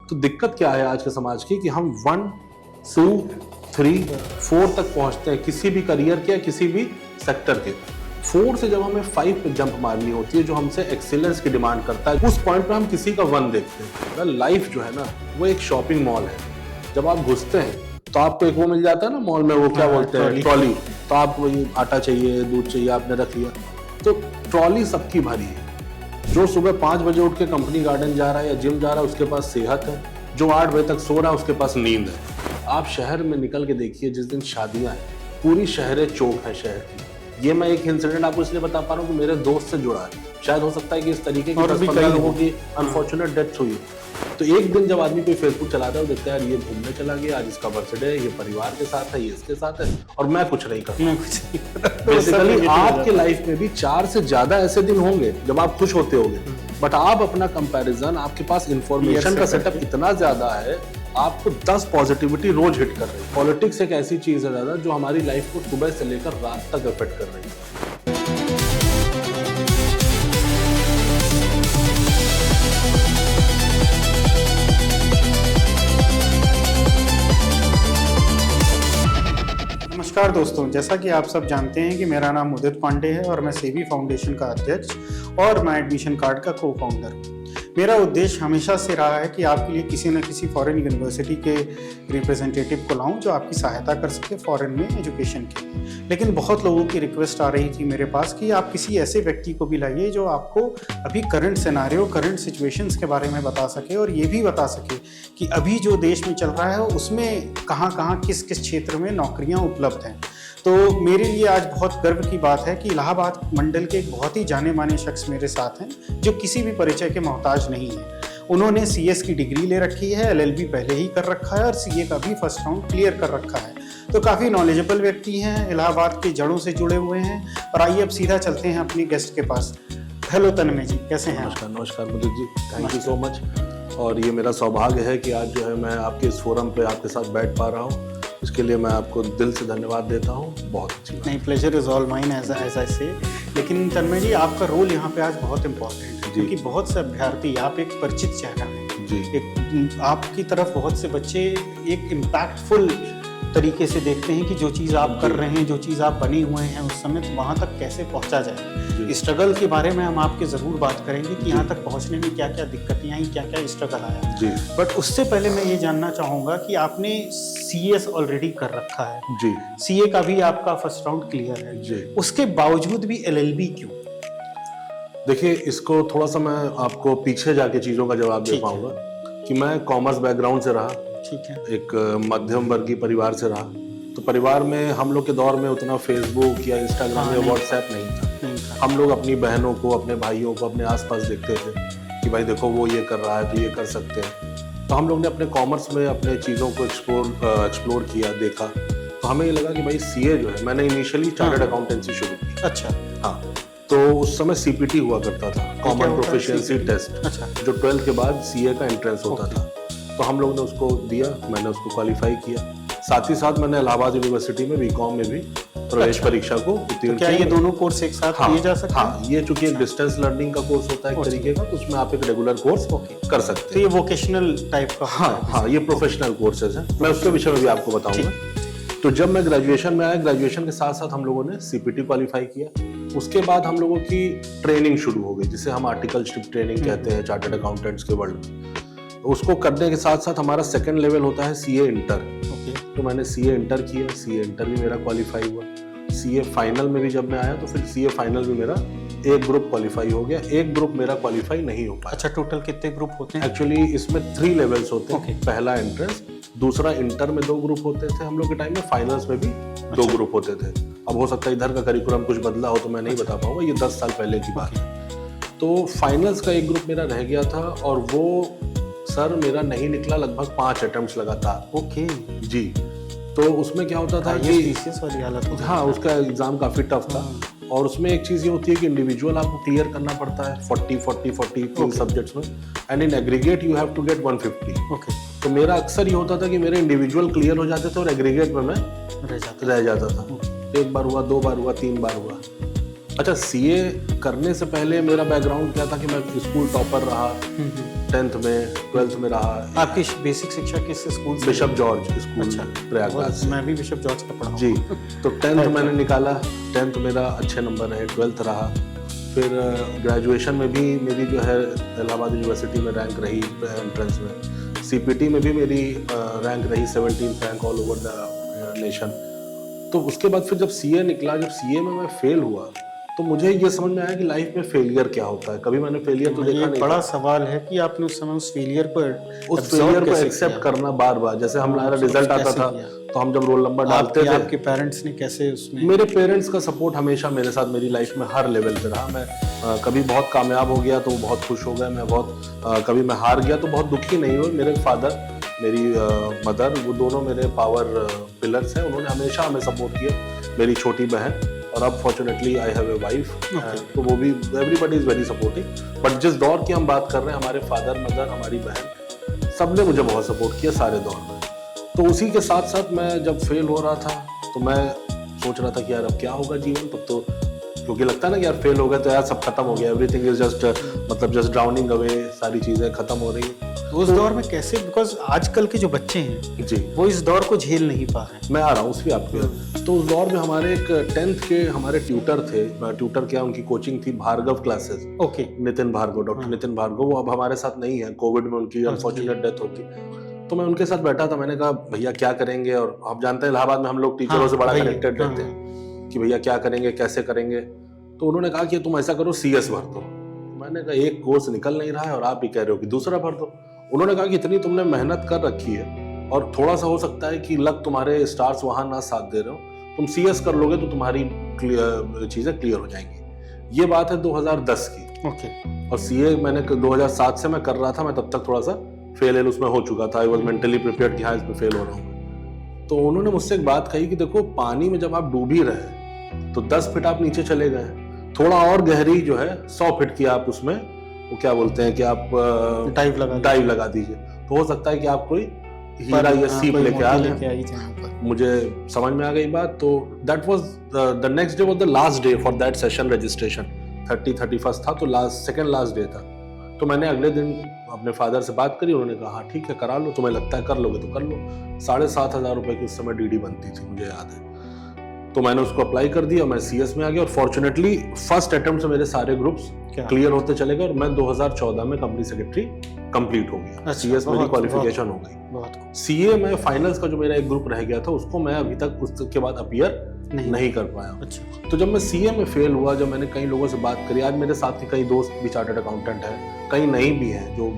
तो दिक्कत क्या है आज के समाज की कि हम 1, 2, 3, 4 तक पहुंचते हैं किसी भी करियर के, किसी भी सेक्टर के। 4 से जब हमें 5 पे जंप मारनी होती है, जो हमसे एक्सीलेंस की डिमांड करता है, उस पॉइंट पे हम किसी का 1 देखते हैं। लाइफ जो है ना, वो एक शॉपिंग मॉल है। जब आप घुसते हैं तो आपको एक वो मिल जाता है ना मॉल में, वो क्या बोलते हैं, ट्रॉली। तो आप वही आटा चाहिए, दूध चाहिए, आपने रख लिया। तो ट्रॉली सबकी भरी है। जो सुबह 5 बजे उठ के कंपनी गार्डन जा रहा है या जिम जा रहा है, उसके पास सेहत है। जो 8 बजे तक सो रहा है, उसके पास नींद है। आप शहर में निकल के देखिए, जिस दिन शादियां हैं, पूरी शहरें चौक है शहर की। ये मैं एक इंसिडेंट आपको इसलिए बता पा रहा हूँ कि मेरे दोस्त से जुड़ा है। शायद हो सकता है कि इस तरीके की 10-15 लोगों की अनफॉर्चुनेट डेथ हुई। तो एक दिन जब आदमी कोई फेसबुक चलाता है, वो देखता है यार ये घूमने चला गया, आज इसका बर्थडे है, ये परिवार के साथ है, ये इसके साथ है, और मैं कुछ नहीं करता। बेसिकली आपके लाइफ में भी 4 से ज्यादा ऐसे दिन होंगे जब आप खुश होते होंगे, बट आप अपना कंपैरिजन, आपके पास इंफॉर्मेशन का सेटअप इतना ज्यादा है, आपको 10 पॉजिटिविटी रोज हिट कर रही है। पॉलिटिक्स एक ऐसी चीज है दादा, जो हमारी लाइफ को सुबह से लेकर रात तक अफेक्ट कर रही है। नमस्कार दोस्तों, जैसा कि आप सब जानते हैं कि मेरा नाम उदित पांडे है और मैं सेबी फाउंडेशन का अध्यक्ष और मैं एडमिशन कार्ड का को फाउंडर हूँ। मेरा उद्देश्य हमेशा से रहा है कि आपके लिए किसी न किसी फॉरेन यूनिवर्सिटी के रिप्रेजेंटेटिव को लाऊं जो आपकी सहायता कर सके फॉरेन में एजुकेशन की। लेकिन बहुत लोगों की रिक्वेस्ट आ रही थी मेरे पास कि आप किसी ऐसे व्यक्ति को भी लाइए जो आपको अभी करंट सिनेरियो, करंट सिचुएशंस के बारे में बता सके और ये भी बता सके कि अभी जो देश में चल रहा है उसमें कहाँ किस किस क्षेत्र में नौकरियाँ उपलब्ध हैं। तो मेरे लिए आज बहुत गर्व की बात है कि इलाहाबाद मंडल के एक बहुत ही जाने माने शख्स मेरे साथ हैं जो किसी भी परिचय के मोहताज नहीं है। उन्होंने CS की डिग्री ले रखी है, LLB पहले ही कर रखा है और CA का भी फर्स्ट राउंड क्लियर कर रखा है। तो काफ़ी नॉलेजेबल व्यक्ति हैं, इलाहाबाद की जड़ों से जुड़े हुए हैं। और आइए अब सीधा चलते हैं अपनी गेस्ट के पास। हेलो तन्मय जी, कैसे हैं? नमस्कार मुदित जी, थैंक यू सो मच। और ये मेरा सौभाग्य है कि आज जो है मैं आपके इस फोरम पे आपके साथ बैठ पा रहा हूँ। इसके लिए मैं आपको दिल से धन्यवाद देता हूँ। बहुत अच्छी बात। नहीं, pleasure is all mine as I say. लेकिन तन्मय जी, आपका रोल यहाँ पे आज बहुत इंपॉर्टेंट है क्योंकि बहुत से अभ्यर्थी, आप एक परिचित चेहरा हैं जी। एक आपकी तरफ बहुत से बच्चे एक इम्पैक्टफुल तरीके से देखते हैं कि जो चीज़ आप कर रहे हैं, जो चीज़ आप बने हुए हैं उस समय, तो वहाँ तक कैसे पहुँचा जाए। स्ट्रगल के बारे में हम आपके ज़रूर बात करेंगे कि यहाँ तक पहुँचने में क्या क्या दिक्कतें आई, क्या क्या स्ट्रगल आया जी। बट उससे पहले मैं ये जानना चाहूँगा कि आपने CS ऑलरेडी कर रखा है जी। CA का भी आपका फर्स्ट राउंड क्लियर है जी। उसके बावजूद भी LLB क्यों? देखिए, इसको थोड़ा सा मैं आपको पीछे जाके चीज़ों का जवाब दे पाऊंगा कि मैं कॉमर्स बैकग्राउंड से रहा, ठीक है, एक मध्यम वर्गीय परिवार से रहा। तो परिवार में हम लोग के दौर में उतना फेसबुक या इंस्टाग्राम या व्हाट्सएप नहीं था। हम लोग अपनी बहनों को, अपने भाइयों को अपने आसपास देखते थे कि भाई देखो वो ये कर रहा है तो ये कर सकते हैं। तो हम लोग ने अपने कॉमर्स में अपने चीज़ों को एक्सप्लोर किया, देखा। तो हमें ये लगा कि भाई CA जो है, मैंने इनिशियली चार्टर्ड अकाउंटेंसी शुरू की। अच्छा। हाँ, तो उस समय CPT हुआ करता था, कॉमन प्रोफिशिएंसी टेस्ट। अच्छा। जो 12th के बाद CA का एंट्रेंस होता था। तो हम लोग ने उसको दिया, मैंने उसको क्वालिफाई किया। साथ ही साथ मैंने इलाहाबाद यूनिवर्सिटी में BCom में भी प्रवेश परीक्षा को उत्तीर्ण किया। क्या ये दोनों कोर्स एक साथ किए जा सकते हैं? हाँ, ये चूंकि एक डिस्टेंस लर्निंग का कोर्स होता है एक तरीके का, तो उसमें आप एक रेगुलर कोर्स कर सकते हैं। तो ये वोकेशनल टाइप का? हाँ, ये प्रोफेशनल कोर्सेज हैं। मैं उसके विषय में भी आपको बताऊंगा। तो जब मैं ग्रेजुएशन में आया, ग्रेजुएशन के साथ साथ हम लोगों ने CPT क्वालिफाई किया। उसके बाद हम लोगों की ट्रेनिंग शुरू हो गई, जिसे हम आर्टिकलशिप ट्रेनिंग कहते हैं चार्टर्ड अकाउंटेंट्स के वर्ल्ड में। उसको करने के साथ साथ हमारा सेकंड लेवल होता है CA इंटर। तो मैंने CA इंटर किया, CA इंटर भी मेरा क्वालिफाई हुआ। CA फाइनल में भी जब मैं आया तो फिर CA फाइनल भी मेरा एक ग्रुप क्वालिफाई हो गया, एक ग्रुप मेरा क्वालिफाई नहीं हो पाया। अच्छा, टोटल कितने ग्रुप होते हैं? एक्चुअली इसमें 3 लेवल्स होते हैं। पहला एंट्रेंस, दूसरा इंटर में 2 ग्रुप होते थे हम लोग के टाइम में, फाइनल्स में भी 2 ग्रुप होते थे। अब हो सकता है इधर का करिकुलम कुछ बदला हो तो मैं नहीं बता पाऊंगा, ये 10 साल पहले की बात है। तो फाइनल्स का एक ग्रुप मेरा रह गया था और वो सर मेरा नहीं निकला लगभग 5 अटेम्प्ट्स लगातार। ओके जी। तो उसमें क्या होता था कि वाली हालत होती है। हाँ, उसका एग्जाम काफी टफ था। और उसमें एक चीज ये होती है कि इंडिविजुअल आपको क्लियर करना पड़ता है 40 सब्जेक्ट्स में, and in aggregate you have to get 150। Okay. तो मेरा अक्सर ये होता था कि मेरे इंडिविजुअल क्लियर हो जाते थे और एग्रीगेट में मैं रह जाता था। एक बार हुआ, 2 बार हुआ, 3 बार हुआ। अच्छा, CA करने से पहले मेरा बैकग्राउंड क्या था कि मैं स्कूल टॉपर रहा, 10th में 12th में रहा। आपकी बेसिक शिक्षा किस स्कूल से? बिशप जॉर्ज स्कूल अच्छा, प्रयागराज से। मैं भी बिशप जॉर्ज का पढ़ा हूँ। जी, तो 10th मैंने निकाला, 10th मेरा अच्छे नंबर रहे, 12th रहा। फिर ग्रेजुएशन में भी मेरी जो है इलाहाबाद यूनिवर्सिटी में रैंक रही एंट्रेंस में। सीपीटी में भी मेरी रैंक रही 17th rank all over the nation. तो उसके बाद फिर जब सीए निकला, जब सीए में मैं फेल हुआ तो मुझे ये समझ में आया कि लाइफ में फेलियर क्या होता है। कभी मैंने फेलियर तो देखा नहीं। बड़ा सवाल है कि आपने उस समय उस फेलियर को एक्सेप्ट करना बार बार। जैसे हमारा रिजल्ट आता था तो हम जब रोल नंबर डालते थे, आपके पेरेंट्स ने कैसे उसमें? मेरे पेरेंट्स का सपोर्ट हमेशा मेरे साथ मेरी लाइफ में हर लेवल पे रहा। मैं कभी बहुत कामयाब हो गया तो वो बहुत खुश हो गए, मैं बहुत कभी मैं हार गया तो बहुत दुखी नहीं हुए। मेरे फादर, मेरी मदर, वो दोनों मेरे पावर पिलर्स हैं। उन्होंने हमेशा हमें सपोर्ट किया। मेरी छोटी बहन, और अब fortunately I have a wife, तो वो भी, everybody is very supportive. But जिस दौर की हम बात कर रहे हैं, हमारे फादर, मदर, हमारी बहन, सबने मुझे बहुत सपोर्ट किया सारे दौर में। तो उसी के साथ साथ मैं जब फेल हो रहा था तो मैं सोच रहा था कि यार अब क्या होगा जीवन। तब तो क्योंकि लगता है ना कि यार फेल हो गए तो यार सब खत्म हो गया, एवरीथिंग इज जस्ट मतलब जस्ट ड्राउनिंग अवे, सारी चीजें खत्म हो रही हैं। तो उस दौर में कैसे, बिकॉज आजकल के जो बच्चे हैं जी, वो इस दौर को झेल नहीं पा रहे हैं। मैं आ रहा हूँ उसकी आपके। तो उस दौर में हमारे एक 10th के हमारे ट्यूटर थे। ट्यूटर क्या, उनकी कोचिंग थी Bhargava classes. Okay. Nitin Bhargava, doctor Nitin Bhargava, वो अब हमारे साथ नहीं है। कोविड में उनकी अनफॉर्चुनेट डेथ होगी। तो मैं उनके साथ बैठा था, मैंने कहा भैया क्या करेंगे। और आप जानते हैं इलाहाबाद में हम लोग टीचरों से बड़ा कनेक्टेड रहते हैं कि भैया क्या करेंगे, कैसे करेंगे। तो उन्होंने कहा कि तुम ऐसा करो, CS भर दो। मैंने कहा एक कोर्स निकल नहीं रहा है और आप ही कह रहे हो कि दूसरा भर दो। उन्होंने कहा कि इतनी तुमने मेहनत कर रखी है और थोड़ा सा हो सकता है कि लक तुम्हारे स्टार्स वहां ना साथ दे रहे हो, तुम CS कर लोगे तो तुम्हारी चीजें क्लियर हो जाएंगी। ये बात है 2010 की। ओके। और CA मैंने 2007 से मैं कर रहा था। मैं तब तक थोड़ा सा फेल उसमें हो चुका था। आई वॉज मेंटली प्रिपेयर्ड कि हाँ इसमें फेल हो रहा हूँ। तो उन्होंने मुझसे एक बात कही कि देखो, पानी में जब आप डूब ही रहे तो 10 फीट आप नीचे चले गए, थोड़ा और गहरी जो है 100 फीट की आप उसमें, वो क्या बोलते हैं कि आप डाइव लगा दीजिए, तो हो सकता है कि आप कोई हीरा या सीप लेके आ जाए। मुझे समझ में आ गई बात। तो that was the next day was the last day for that session registration. 31 था तो सेकंड लास्ट डे था। तो मैंने अगले दिन अपने फादर से बात करी। उन्होंने कहा हाँ ठीक है, करा लो, तुम्हें लगता है कर लोगे तो कर लो। 7,500 रुपए की उस समय DD बनती थी, मुझे याद है। तो मैंने उसको अप्लाई कर दिया, मैं CS में आ गया। और फॉर्चुनेटली फर्स्ट अटेम्प्ट से मेरे सारे ग्रुप्स क्लियर होते चले गए और मैं 2014 में कंपनी सेक्रेटरी कंप्लीट हो गया। CS मेरी क्वालिफिकेशन हो गई। CA में फाइनल्स का जो मेरा एक ग्रुप रह गया था, उसको मैं अभी तक उसके बाद अपीयर नहीं कर पाया। अच्छा। तो जब मैं CA में फेल हुआ, जब मैंने कई लोगों से बात करी, आज मेरे साथ के कई दोस्त भी चार्टर्ड अकाउंटेंट हैं, कई नहीं भी हैं, जो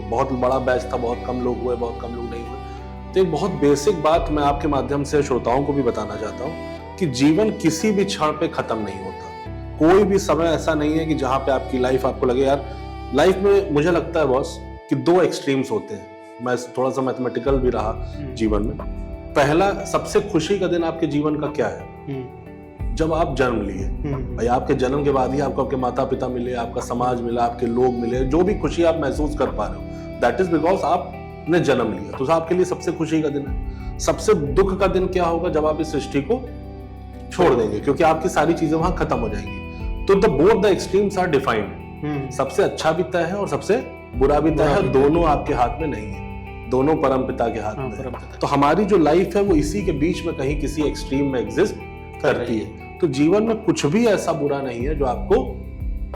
बहुत बड़ा बैच था, बहुत कम लोग हुए, बहुत कम लोग नहीं हुए। तो एक बहुत बेसिक बात मैं आपके माध्यम से श्रोताओं को भी बताना चाहता हूँ कि जीवन किसी भी क्षण पे खत्म नहीं होता। कोई भी समय ऐसा नहीं है कि जहाँ पे आपकी लाइफ आपको लगे यार। लाइफ में मुझे लगता है बॉस कि 2 एक्सट्रीम्स होते हैं। मैं थोड़ा सा मैथमेटिकल भी रहा जीवन में। पहला, सबसे खुशी का दिन आपके जीवन का क्या है? जब आप जन्म लिए। भाई आपके जन्म के बाद ही आपको आपके माता पिता मिले, आपका समाज मिला, आपके लोग मिले, जो भी खुशी आप महसूस कर पा रहे हो, दैट इज बिकॉज आपने जन्म लिया। तो आपके लिए सबसे खुशी का दिन है। सबसे दुख का दिन क्या होगा? जब आप इस सृष्टि को छोड़ देंगे, क्योंकि आपकी सारी चीजें वहां खत्म हो जाएंगी। तो the both the extremes are defined. सबसे अच्छा भी तय है और सबसे बुरा भी तय है। दोनों आपके हाथ में नहीं है, दोनों परमपिता के हाथ में है। तो हमारी जो लाइफ है वो इसी के बीच में कहीं किसी एक्सट्रीम में एग्जिस्ट करती है। तो जीवन में कुछ भी ऐसा बुरा नहीं है जो आपको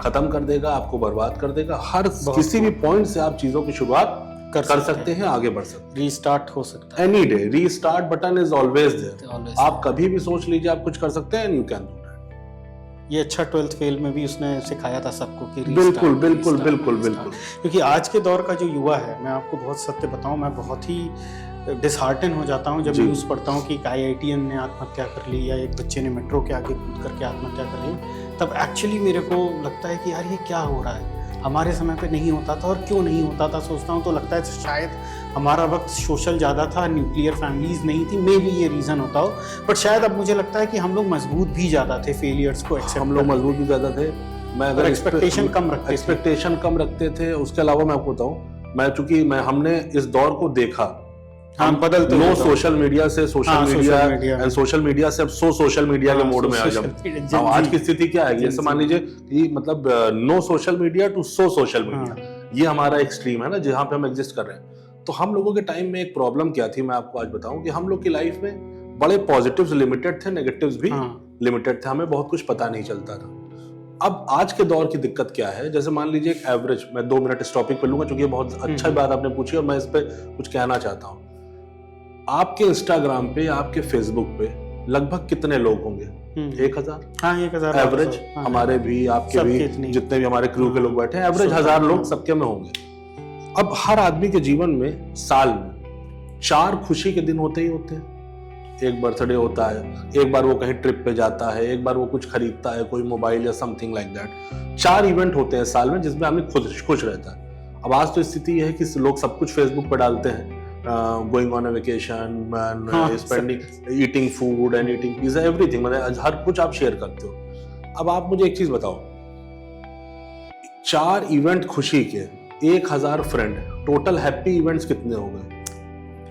खत्म कर देगा, आपको बर्बाद कर देगा। हर किसी भी पॉइंट से आप चीजों की शुरुआत कर सकते हैं, आगे बढ़ सकते हैं, रीस्टार्ट हो सकता है। Any day restart button is always there. आप कभी भी सोच लीजिए आप कुछ कर सकते हैं, and you can do that. ये अच्छा 12th फेल में भी उसने सिखाया था सबको कि बिल्कुल बिल्कुल बिल्कुल बिल्कुल। क्योंकि आज के दौर का जो युवा है, मैं आपको बहुत सत्य बताऊं, मैं बहुत ही डिसहार्टन हो जाता हूं जब न्यूज़ पढ़ता हूं कि एक IITian ने आत्महत्या कर ली या एक बच्चे ने मेट्रो के आगे कूद करके आत्महत्या कर ली। तब एक्चुअली मेरे को लगता है कि यार ये क्या हो रहा है, हमारे समय पे नहीं होता था और क्यों नहीं होता था। सोचता हूँ तो लगता है शायद हमारा वक्त सोशल ज़्यादा था, न्यूक्लियर फैमिलीज नहीं थी, मे बी ये रीज़न होता हो। बट शायद अब मुझे लगता है कि हम लोग मजबूत भी ज़्यादा थे फेलियर्स को एक्सेप्ट। हम लोग मजबूत भी ज़्यादा थे। मैं अगर एक्सपेक्टेशन कम रखते थे। उसके अलावा मैं आपको बताऊँ, मैं चूंकि हमने इस दौर को देखा, हम बदलते नो सोशल मीडिया से सोशल मीडिया से अब सोशल मीडिया के मोड में आ जाओ। आज की स्थिति क्या है? जैसे मान लीजिए कि मतलब no social media to social media, ये हमारा एक स्ट्रीम है ना जहाँ पे हम एग्जिस्ट कर रहे हैं। तो हम लोगों के टाइम में एक प्रॉब्लम क्या थी, मैं आपको आज बताऊं कि हम लोग की लाइफ में बड़े पॉजिटिव्स लिमिटेड थे, नेगेटिव्स भी लिमिटेड थे, हमें बहुत कुछ पता नहीं चलता था। अब आज के दौर की दिक्कत क्या है, जैसे मान लीजिए एक एवरेज, मैं 2 मिनट इस टॉपिक पे लूंगा क्योंकि ये बहुत अच्छा बात आपने पूछी और मैं इस पे कुछ कहना चाहता हूँ। आपके इंस्टाग्राम पे, आपके फेसबुक पे लगभग कितने लोग होंगे? 1000। हाँ, 1000 एवरेज। हमारे भी, आपके भी, जितने भी हमारे क्रू के लोग बैठे हैं, एवरेज 1000 लोग सबके में होंगे। अब हर आदमी के जीवन में साल में 4 खुशी के दिन होते ही होते हैं। एक बर्थडे होता है, एक बार वो कहीं ट्रिप पे जाता है, एक बार वो कुछ खरीदता है, कोई मोबाइल या समथिंग लाइक दैट। 4 इवेंट होते हैं साल में जिसमें आदमी खुश रहता है। अब आज तो स्थिति यह है कि लोग सब कुछ फेसबुक पे डालते हैं, going on a vacation, spending, eating food and eating pizza, everything, मतलब हर कुछ आप शेयर करते हो। अब आप मुझे एक चीज बताओ, 4 इवेंट खुशी के, 1000 फ्रेंड, टोटल हैप्पी इवेंट्स कितने हो गए?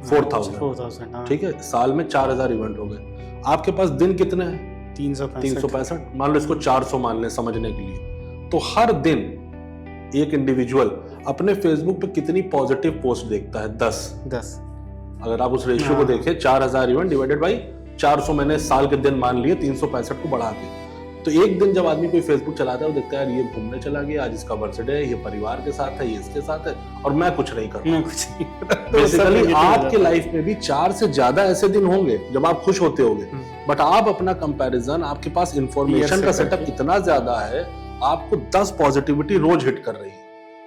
4000। ठीक है, साल में 4000 इवेंट हो गए। आपके पास दिन कितने हैं? 365। मान लो इसको 400 मान लें समझने के लिए। तो हर दिन एक इंडिविजुअल अपने फेसबुक पे कितनी पॉजिटिव पोस्ट देखता है? 10। अगर आप उस रेशियो को देखें, 4000 इवेंट डिवाइडेड बाई 400, मैंने साल के दिन मान लिए 365 को बढ़ा के। तो एक दिन जब आदमी कोई फेसबुक चलाता है, वो देखता है यार ये घूमने चला गया, आज इसका बर्थडे है, ये परिवार के साथ है, ये इसके साथ है, और मैं कुछ नहीं कर रहा हूं। बेसिकली आपके लाइफ में भी 4 से ज्यादा ऐसे दिन होंगे जब आप खुश होते होंगे, बट आप अपना कंपैरिजन, आपके पास इंफॉर्मेशन का सेटअप इतना ज्यादा है, आपको 10 पॉजिटिविटी रोज हिट कर रही है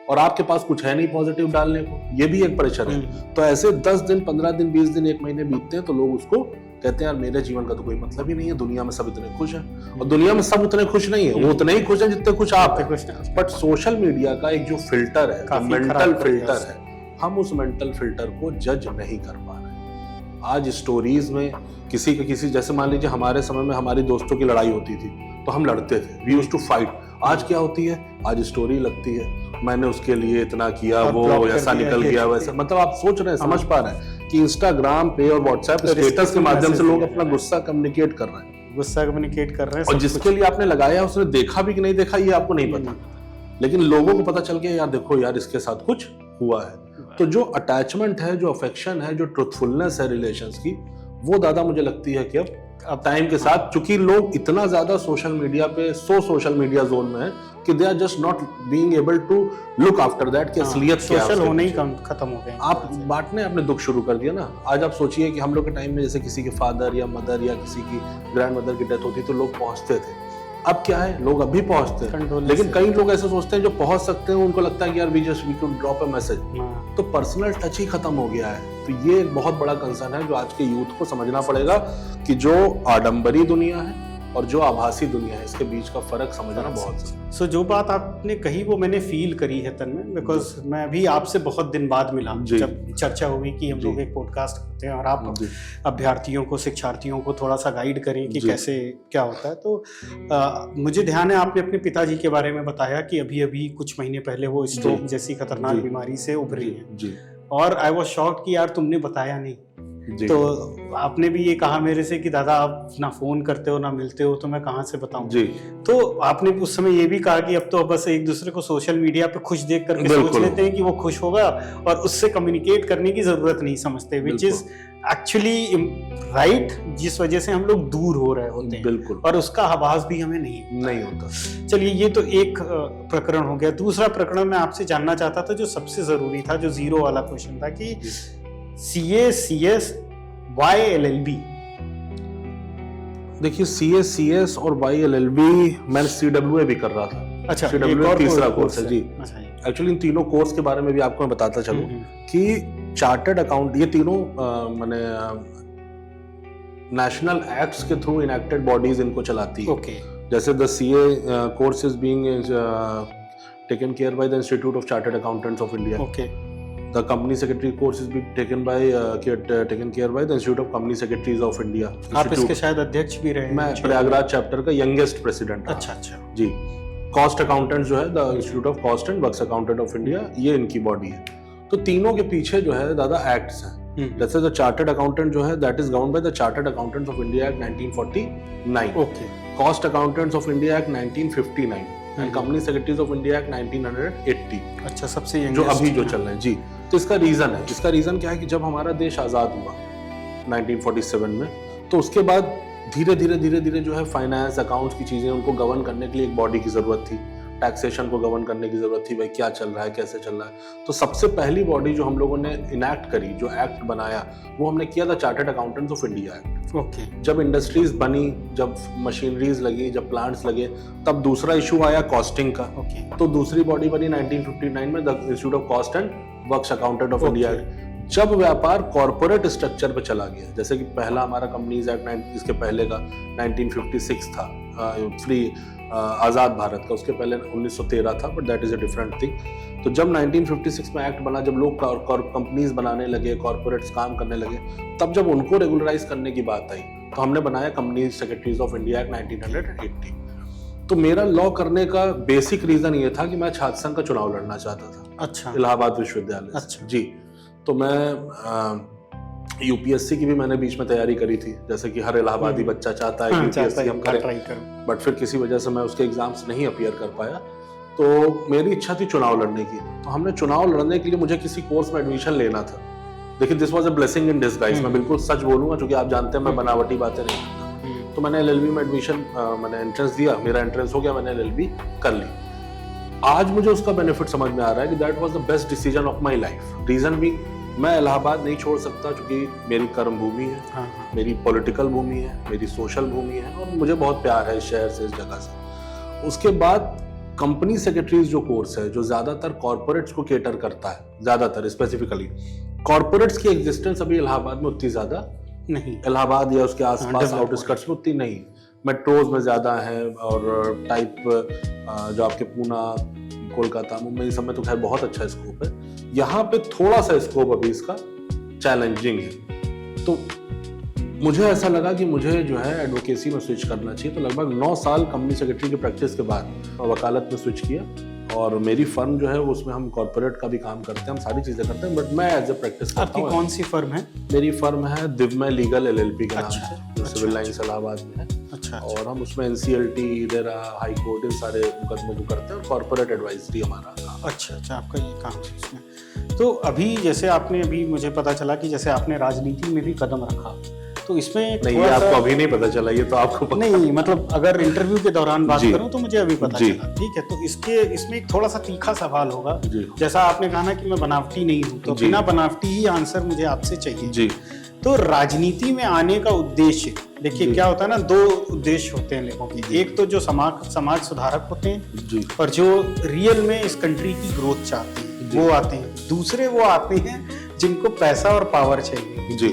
और आपके पास कुछ है नहीं पॉजिटिव डालने को, ये भी एक प्रेशर है। तो ऐसे 10 दिन, 15 दिन, 20 दिन, 1 महीने बीतते हैं तो लोग उसको कहते हैं यार मेरे जीवन का तो कोई मतलब ही नहीं है, दुनिया में सब इतने खुश हैं। और दुनिया में सब उतने खुश नहीं है, वो उतने ही खुश हैं जितने खुश आप हैं। बट सोशल मीडिया का एक जो फिल्टर है, मेंटल फिल्टर है, हम उस मेंटल फिल्टर को जज नहीं कर पा रहे। आज स्टोरीज में किसी जैसे मान लीजिए हमारे समय में हमारी दोस्तों की लड़ाई होती थी तो हम लड़ते थे, वी यूज्ड टू फाइट। आज क्या होती है? आज स्टोरी लगती है, मैंने उसके लिए इतना किया, वो ऐसा निकल गया, वैसा, मतलब आप सोच रहे हैं, समझ पा रहे हैं कि इंस्टाग्राम पे और व्हाट्सएप स्टेटस के माध्यम से लोग अपना गुस्सा कम्युनिकेट कर रहे हैं, और जिसके लिए आपने लगाया उसने देखा भी कि नहीं देखा ये आपको नहीं पता, लेकिन लोगों को पता चल गया यार देखो यार इसके साथ कुछ हुआ है। तो जो अटैचमेंट है, जो अफेक्शन है, जो ट्रुथफुलनेस है रिलेशंस की, वो दादा मुझे लगती है कि अब टाइम के साथ, चूंकि लोग इतना ज्यादा सोशल मीडिया पे, सोशल मीडिया जोन में है कि they are just not being able to look after that कि असलियत क्या है, सोशल होने ही खत्म हो गए। आप बांटने अपने दुख शुरू कर दिया ना। आज आप सोचिए कि हम लोग के टाइम में जैसे किसी के फादर या मदर या किसी की ग्रैंड मदर की डेथ होती तो लोग पहुंचते थे। अब क्या है, लोग अभी पहुंचते हैं, लेकिन कई लोग ऐसे सोचते हैं जो पहुंच सकते हैं, उनको लगता है कि यार we could drop a message, तो पर्सनल टच ही खत्म हो गया है। तो ये एक बहुत बड़ा कंसर्न है जो आज के यूथ को समझना पड़ेगा कि जो आडंबरी दुनिया है और जो आभासी दुनिया है, इसके बीच का फर्क समझना बहुत। सो जो बात आपने कही वो मैंने फील करी है तन में, बिकॉज मैं अभी आपसे बहुत दिन बाद मिला, जब चर्चा हुई कि हम लोग एक पॉडकास्ट करते हैं और आप अभ्यर्थियों को, शिक्षार्थियों को थोड़ा सा गाइड करें कि कैसे क्या होता है। तो मुझे ध्यान है आपने अपने पिताजी के बारे में बताया कि अभी अभी कुछ महीने पहले वो स्ट्रोक जैसी खतरनाक बीमारी से उभरी है, और आई वाज शॉक्ड कि यार तुमने बताया नहीं। तो आपने भी ये कहा मेरे से कि दादा आप ना फोन करते हो ना मिलते हो, तो मैं कहाँ से बताऊं। तो आपने उस समय ये भी कहा कि अब तो बस एक दूसरे को सोशल मीडिया पे खुश देख करके सोच लेते हैं कि वो खुश होगा और उससे कम्युनिकेट करने की जरूरत नहीं समझते, विच इज एक्चुअली राइट, जिस वजह से हम लोग दूर हो रहे होते हैं। बिल्कुल। और उसका आभास भी हमें नहीं होता। चलिए, ये तो एक प्रकरण हो गया। दूसरा प्रकरण मैं आपसे जानना चाहता था जो सबसे जरूरी था, जो 0 वाला क्वेश्चन था कि CA, CS, why LLB? देखिए CA, CS और why LLB मैंने CWA भी कर रहा था। अच्छा, CWA तीसरा कोर्स है जी। एक्चुअली इन तीनों कोर्स के बारे में भी आपको मैं बताता चलूं कि चार्टर्ड अकाउंट, ये तीनों मैंने नेशनल एक्ट्स के थ्रू इनेक्टेड बॉडीज इनको चलाती है। जैसे the CA course is being taken care by the institute of chartered accountants of India. The company secretary course is being taken care by the Institute of Company Secretaries of India. आप इसके शायद अध्यक्ष भी रहे हैं। मैं Prayagraj chapter का youngest president. अच्छा जी। कॉस्ट अकाउंटेंट जो है the institute of cost and works accountant of India, ये इनकी बॉडी है। तो तीनों के पीछे जो है दादा एक्ट्स हैं। जैसे द चार्टर्ड अकाउंटेंट जो है that is governed by the chartered accountants of India act 1949। Cost accountants of India act 1959 and company secretaries of India act 1980। अच्छा, सबसे जो अभी जो चल रहे हैं जी। तो इसका रीजन क्या है कि जब हमारा देश आजाद हुआ 1947 में, तो उसके बाद धीरे धीरे जो है फाइनेंस अकाउंट्स की चीजें उनको गवर्न करने के लिए एक बॉडी की जरूरत थी, टैक्सेशन को गवर्न करने की जरूरत थी, भाई क्या चल रहा है, कैसे चल रहा है। तो सबसे पहली बॉडी जो हम लोगों ने इनैक्ट करी, जो एक्ट बनाया, वो हमने किया था chartered accountants of India act. Okay. जब इंडस्ट्रीज बनी, जब मशीनरीज लगी, जब प्लांट्स लगे, तब दूसरा इशू आया कॉस्टिंग का। ओके। तो दूसरी बॉडी बनी 1959 में, the institute of cost and works accountant of India. जब व्यापार कॉर्पोरेट स्ट्रक्चर पे चला गया, जैसे कि पहला हमारा कंपनीज एक्ट इसके पहले का 1956 था, फ्री आजाद भारत का, उसके पहले 1913 था, but that is a different thing. तो जब 1956 में एक्ट बना, जब लोग कंपनीज बनाने लगे, कॉर्पोरेट्स काम करने लगे, तब जब उनको रेगुलराइज करने की बात आई, तो हमने बनाया company secretaries of India act 1980। तो मेरा लॉ करने का बेसिक रीजन ये था कि मैं छात्र संघ का चुनाव लड़ना चाहता था। अच्छा। इलाहाबाद विश्वविद्यालय। अच्छा जी। तो मैं यूपीएससी की भी मैंने बीच में तैयारी करी थी, जैसे कि हर इलाहाबादी बच्चा चाहता है कि यूपीएससी हम करें, बट फिर किसी वजह से मैं उसके एग्जाम्स नहीं अपीयर कर पाया। तो मेरी इच्छा थी चुनाव लड़ने की। तो हमने चुनाव लड़ने के लिए मुझे किसी कोर्स में एडमिशन लेना था। देखिए, this was a blessing in disguise. मैं बिल्कुल सच बोलूंगा, क्योंकि आप जानते हैं मैं बनावटी बातें नहीं करता। तो मैंने एलएलबी में एडमिशन, मैंने एंट्रेंस दिया, मेरा एंट्रेंस हो गया, मैंने एलएलबी कर ली। आज मुझे उसका बेनिफिट समझ में आ रहा है कि that was the best decision of my life. Reason भी, मैं इलाहाबाद नहीं छोड़ सकता, क्योंकि मेरी कर्म भूमि है। हाँ। मेरी पॉलिटिकल भूमि है, मेरी सोशल भूमि है, और मुझे बहुत प्यार है इस शहर से, इस जगह से। उसके बाद कंपनी सेक्रेटरीज जो कोर्स है, जो ज्यादातर कॉर्पोरेट्स को केटर करता है, ज्यादातर स्पेसिफिकली कॉर्पोरेट्स की एग्जिस्टेंस अभी इलाहाबाद में उतनी ज्यादा नहीं, इलाहाबाद या उसके आसपास आउटस्कर्ट्स में उतनी नहीं। मेट्रोज में ज्यादा है, और टाइप जो आपके पूना, कोलकाता, मुंबई, सब में तो खैर बहुत अच्छा स्कोप है। यहाँ पे थोड़ा सा स्कोप अभी इसका चैलेंजिंग है। तो मुझे ऐसा लगा कि मुझे जो है एडवोकेसी में स्विच करना चाहिए। तो लगभग 9 साल कंपनी सेक्रेटरी की प्रैक्टिस के बाद वकालत में स्विच किया, और मेरी फर्म जो है उसमें हम कॉर्पोरेट का भी काम करते हैं, हम सारी चीजें करते हैं, बट मैं एज ए प्रैक्टिस करता हूं। आपकी कौन सी फर्म है? मेरी फर्म है दिव्मय लीगल एलएलपी के नाम से, जो अच्छा, सिविल लाइंस इलाहाबाद में है। अच्छा। और हम उसमें एनसीएलटी, रेरा, हाई कोर्ट, इन सारे मुकदमों को करते हैं, और कॉर्पोरेट एडवाइजरी हमारा काम। अच्छा, आपका ये काम है इसमें। तो अभी जैसे आपने, अभी मुझे पता चला कि जैसे आपने राजनीति में भी कदम रखा, तो इसमें नहीं, ये आपको अभी नहीं पता चला, ये तो आपको पता नहीं, मतलब अगर इंटरव्यू के दौरान बात करूं तो मुझे अभी पता चला। ठीक है, तो इसमें एक थोड़ा सा तीखा सवाल होगा। जैसा आपने कहा ना कि मैं बनावटी नहीं हूं, तो बिना बनावटी ही आंसर मुझे आपसे चाहिए जी। तो राजनीति में आने का उद्देश्य, देखिए क्या होता है ना, 2 उद्देश्य होते हैं लोगों के। एक तो जो समाज सुधारक होते हैं जी, और जो रियल में इस कंट्री की ग्रोथ चाहते हैं, वो आते हैं। दूसरे वो आते हैं जिनको पैसा और पावर चाहिए जी।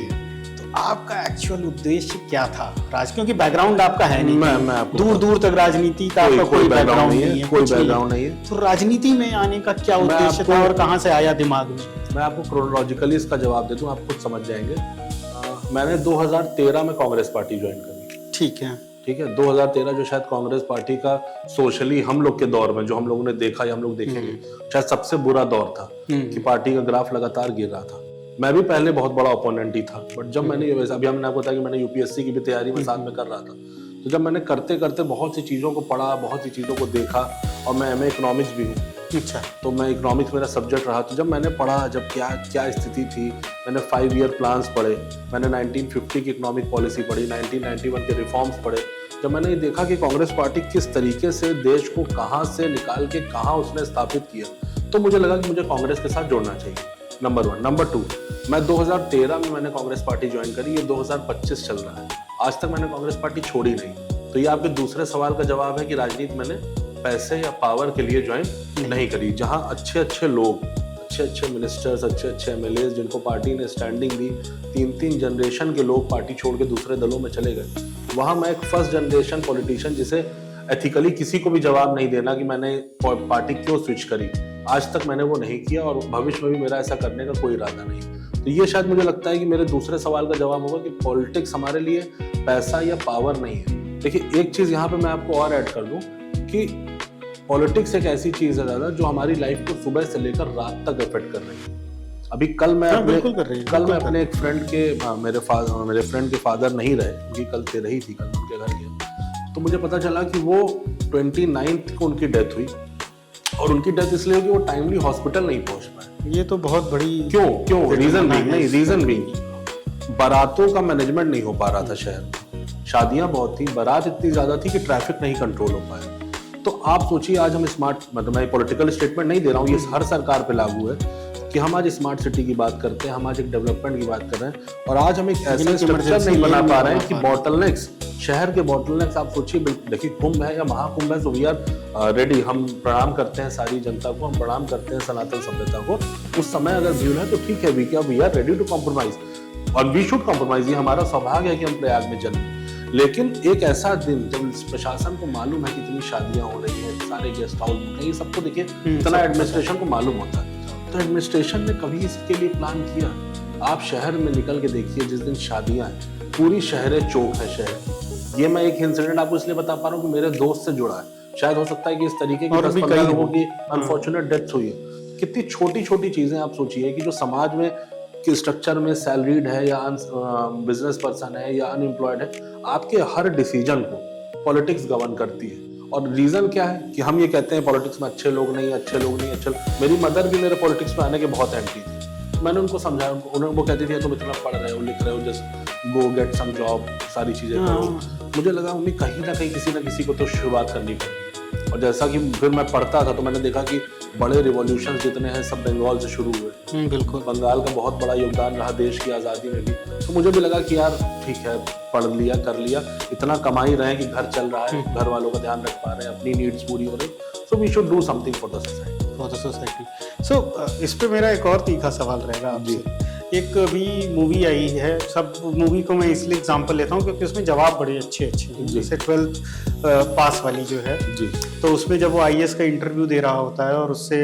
आपका एक्चुअल उद्देश्य क्या था क्योंकि बैकग्राउंड आपका है नहीं, मैं दूर दूर तक राजनीति का आपका कोई बैकग्राउंड नहीं है, कोई बैकग्राउंड नहीं है। तो राजनीति में आने का क्या उद्देश्य था और कहां से आया दिमाग में? मैं आपको क्रोनोलॉजिकली इसका जवाब देता हूं, आप खुद समझ जाएंगे। मैंने 2013 में कांग्रेस पार्टी ज्वाइन करी। ठीक है, 2013 जो शायद कांग्रेस पार्टी का सोशली हम लोग के दौर में, जो हम लोगों ने देखा या हम लोग देखेंगे, शायद सबसे बुरा दौर था कि पार्टी का ग्राफ लगातार गिर रहा था। मैं भी पहले बहुत बड़ा ओपोनेंट ही था, बट जब मैंने अभी हमने आपको बताया कि मैंने यूपीएससी की भी तैयारी में साथ में कर रहा था, तो जब मैंने करते करते बहुत सी चीज़ों को पढ़ा, बहुत सी चीज़ों को देखा, और मैं एमए इकोनॉमिक्स भी हूँ। अच्छा। तो मैं इकोनॉमिक्स मेरा सब्जेक्ट रहा, तो जब मैंने पढ़ा, जब क्या स्थिति थी, मैंने 5 ईयर प्लान्स पढ़े, मैंने 1950 की इकोनॉमिक पॉलिसी पढ़ी, 1991 के रिफॉर्म्स पढ़े। जब मैंने ये देखा कि कांग्रेस पार्टी किस तरीके से देश को कहाँ से निकाल के कहाँ उसने स्थापित किया, तो मुझे लगा कि मुझे कांग्रेस के साथ जोड़ना चाहिए, नंबर 1। नंबर 2, मैं 2013 में मैंने कांग्रेस पार्टी ज्वाइन करी, ये 2025 चल रहा है, आज तक मैंने कांग्रेस पार्टी छोड़ी नहीं। तो ये आपके दूसरे सवाल का जवाब है कि राजनीति मैंने पैसे या पावर के लिए ज्वाइन नहीं करी। जहां अच्छे लोग, अच्छे मिनिस्टर्स, अच्छे एमएलए जिनको पार्टी ने स्टैंडिंग दी, 3 जनरेशन के लोग पार्टी छोड़ के दूसरे दलों में चले गए, वहां मैं एक फर्स्ट जनरेशन पॉलिटिशियन, जिसे एथिकली किसी को भी जवाब नहीं देना कि मैंने पार्टी क्यों स्विच करी, आज तक मैंने वो नहीं किया, और भविष्य में भी मेरा ऐसा करने का कोई इरादा नहीं। तो ये शायद मुझे लगता है कि मेरे दूसरे सवाल का जवाब होगा कि पॉलिटिक्स हमारे लिए पैसा या पावर नहीं है। देखिए, एक चीज यहाँ पे मैं आपको और ऐड कर दूं कि पॉलिटिक्स एक ऐसी चीज है दादा, जो हमारी लाइफ को सुबह से लेकर रात तक इफेक्ट कर रही है। अभी कल मैं अपने एक फ्रेंड के, मेरे फ्रेंड के फादर नहीं रहे, उनकी कल 13 ही थी, कल उनके घर गया, तो मुझे पता चला कि वो 29 को उनकी डेथ हुई, और उनकी डेथ इसलिए हुई कि वो टाइमली हॉस्पिटल नहीं पहुंच पाए। ये तो बहुत बड़ी क्यों रीजन भी बारातों का मैनेजमेंट नहीं हो पा रहा था शहर में। शादियां बहुत थी, बारात इतनी ज्यादा थी कि ट्रैफिक नहीं कंट्रोल हो पाया। तो आप सोचिए, आज हम स्मार्ट, मतलब मैं पॉलिटिकल स्टेटमेंट नहीं दे रहा हूँ, ये हर सरकार पे लागू है कि हम आज स्मार्ट सिटी की बात करते हैं, हम आज एक डेवलपमेंट की बात कर रहे हैं, और आज हम एक ऐसा स्ट्रक्चर नहीं बना पा रहे हैं कि बॉटलनेक्स, शहर के बॉटलनेक्स आप सोचिए। देखिए कुंभ है या महाकुंभ है, तो वी आर रेडी, हम प्रणाम करते हैं सारी जनता को, हम प्रणाम करते हैं सनातन सभ्यता को। उस समय अगर भीड़ है तो ठीक है, we are ready to compromise, और वी शुड कॉम्प्रोमाइज। ये हमारा सौभाग्य है कि हम प्रयाग में जन्मे। लेकिन एक ऐसा दिन जब प्रशासन को मालूम है कि इतनी शादियां हो रही हैं, सारे गेस्ट हाउस बुक हैं, ये सबको देखिए इतना एडमिनिस्ट्रेशन को मालूम होता है, तो एडमिनिस्ट्रेशन ने कभी इसके लिए प्लान किया? आप शहर में निकल के देखिए, जिस दिन शादियां हैं पूरी शहर चौक है शहर। ये मैं एक इंसिडेंट आपको इसलिए बता पा रहा हूँ कि मेरे दोस्त से जुड़ा है, शायद हो सकता है कि इस तरीके की 10-15 लोगों की अनफॉर्चुनेट डेथ हुई है। कितनी छोटी छोटी चीजें आप सोचिए कि जो समाज में कि स्ट्रक्चर में सैलरीड है या बिजनेस पर्सन है या अनएम्प्लॉयड है, आपके हर डिसीजन को पॉलिटिक्स गवर्न करती है। और रीजन क्या है कि हम ये कहते हैं पॉलिटिक्स में अच्छे लोग नहीं, अच्छे लोग नहीं, अच्छे। मेरी मदर भी मेरे पॉलिटिक्स में आने के बहुत एंटी थी। मैंने उनको समझाया, उन्होंने, वो कहती थी तुम इतना पढ़ रहे हो, लिख रहे हो, just go get some job, सारी चीजें करो। मुझे लगा मम्मी कहीं ना कहीं किसी ना किसी को तो शुरुआत करनी पड़ेगी। और जैसा कि फिर मैं पढ़ता था तो मैंने देखा कि बड़े रिवॉल्यूशन जितने हैं सब बंगाल से शुरू हुए। बिल्कुल, बंगाल का बहुत बड़ा योगदान रहा देश की आज़ादी में भी। तो मुझे भी लगा कि यार ठीक है, पढ़ लिया, कर लिया, इतना कमा ही रहे हैं कि घर चल रहा है, घर वालों का ध्यान रख पा रहे हैं, अपनी नीड्स पूरी हो रही, so we should do something for the society. So इस पे मेरा एक और तीखा सवाल रहेगा आपसे। एक अभी मूवी आई है, सब मूवी को मैं इसलिए एग्जांपल लेता हूँ क्योंकि उसमें जवाब बड़े अच्छे हैं। जैसे 12th पास वाली जो है जी, तो उसमें जब वो आईएएस का इंटरव्यू दे रहा होता है और उससे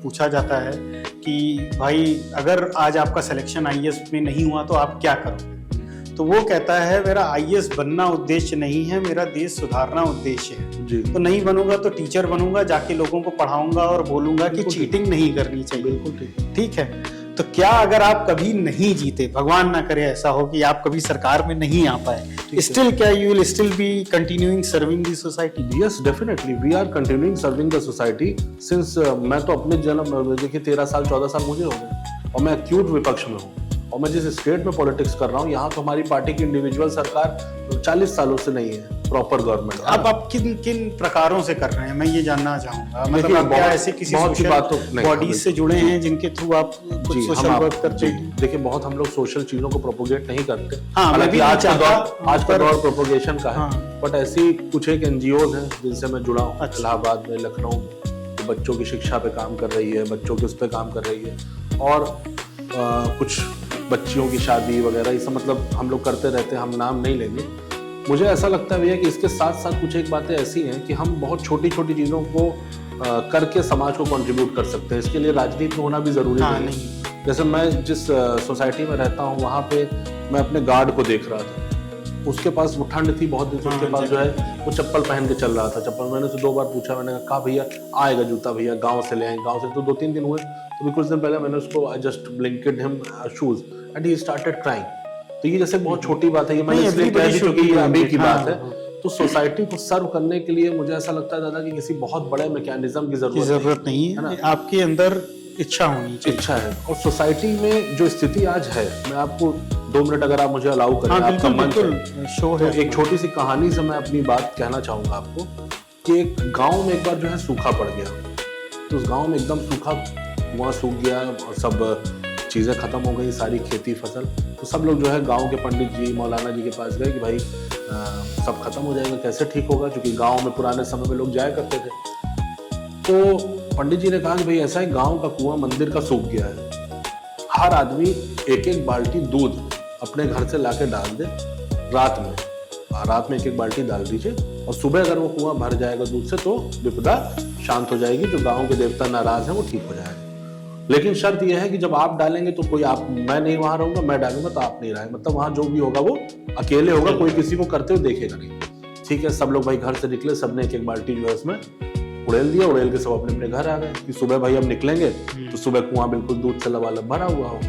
पूछा जाता है कि भाई अगर आज आपका सिलेक्शन आईएएस में नहीं हुआ तो आप क्या करोगे, तो वो कहता है मेरा आईएएस बनना उद्देश्य नहीं है, मेरा देश सुधारना उद्देश्य है जी। तो नहीं बनूंगा तो टीचर बनूंगा, जाके लोगों को पढ़ाऊंगा और बोलूंगा कि चीटिंग नहीं करनी चाहिए। बिल्कुल ठीक है। तो क्या अगर आप कभी नहीं जीते, भगवान ना करे ऐसा हो कि आप कभी सरकार में नहीं आ पाए, स्टिल क्या you will still be continuing serving the society? Yes, definitely we are continuing serving the society since मैं तो अपने जन्म देखिए 13 साल 14 साल मुझे हो गए और मैं एक्यूट विपक्ष में हूँ। और मैं जिस स्टेट में पॉलिटिक्स कर रहा हूँ, यहाँ तो हमारी पार्टी की इंडिविजुअल सरकार 40 सालों से नहीं है, प्रॉपर गवर्नमेंट। अब आप किन किन प्रकारों से कर रहे हैं, मैं ये जानना चाहूंगा। मतलब आप क्या ऐसे किसी सोशल बॉडीज से जुड़े हैं जिनके थ्रू आप कुछ सोशल वर्क करते हैं? देखिए, बहुत हम लोग सोशल चीजों को प्रोपोगेट नहीं करते। हालांकि आज का दौर प्रोपोगेशन का है, बट ऐसी कुछ एक एनजीओ हैं जिनसे मैं जुड़ा हूँ। इलाहाबाद में, लखनऊ में बच्चों की शिक्षा पे काम कर रही है, बच्चों के उस पर काम कर रही है, और कुछ बच्चियों की शादी वगैरह, ये सब मतलब हम लोग करते रहते हैं, हम नाम नहीं लेंगे। मुझे ऐसा लगता है भैया कि इसके साथ साथ कुछ एक बातें ऐसी हैं कि हम बहुत छोटी छोटी चीज़ों को करके समाज को कंट्रीब्यूट कर सकते हैं। इसके लिए राजनीति में होना भी ज़रूरी नहीं है। जैसे मैं जिस सोसाइटी में रहता हूँ वहाँ पे मैं अपने गार्ड को देख रहा था, उसके पास वो ठंड थी बहुत दिन से, उसके पास जो है वो चप्पल पहन के चल रहा था। चप्पल मैंने उसे 2 बार पूछा, मैंने कहा भैया आएगा जूता, भैया गाँव से ले आए। गाँव से तो 2-3 दिन हुए, तो कुछ दिन पहले मैंने उसको I just blinked him shoes and he started crying. तो ये जैसे बहुत छोटी बात है, ये मैंने इसलिए कह दी क्योंकि ये अभी की बात है। तो सोसाइटी को सर्व करने के लिए मुझे ऐसा लगता है दादा कि किसी बहुत बड़े मैकेनिज्म की जरूरत नहीं है, आपके अंदर इच्छा होनी चाहिए। इच्छा है। और सोसाइटी में जो स्थिति आज है, मैं आपको 2 मिनट अगर आप मुझे अलाउ करें, आपका मंच शो है, एक छोटी सी कहानी से मैं अपनी बात कहना चाहूंगा आपको कि एक गाँव में एक बार जो है सूखा पड़ गया। तो उस गाँव में एकदम सूखा, वहाँ सूख गया और सब चीज़ें ख़त्म हो गई, सारी खेती फसल। तो सब लोग जो है गांव के पंडित जी, मौलाना जी के पास गए कि भाई सब खत्म हो जाएगा, कैसे ठीक होगा, क्योंकि गांव में पुराने समय में लोग जाया करते थे। तो पंडित जी ने कहा कि भाई ऐसा है, गांव का कुआं मंदिर का सूख गया है, हर आदमी 1-1 बाल्टी दूध अपने घर से ला के डाल दे रात में 1-1 बाल्टी डाल दीजिए, और सुबह अगर वो कुआं भर जाएगा दूध से तो विपदा शांत हो जाएगी, जो गाँव के देवता नाराज हैं वो ठीक हो जाएगा। लेकिन शर्त यह है कि जब आप डालेंगे तो कोई मैं नहीं वहां रहूंगा, मैं डालूंगा तो आप नहीं रहेंगे, मतलब वहां जो भी होगा वो अकेले होगा, कोई किसी को करते हुए देखेगा नहीं। ठीक है, सब लोग भाई घर से निकले, सबने 1-1 बाल्टी जो है उसमें उड़ेल दिया, उड़ेल के सब अपने अपने घर आ गए कि सुबह भाई हम निकलेंगे तो सुबह कुआं बिल्कुल दूध से लबालब भरा हुआ हो।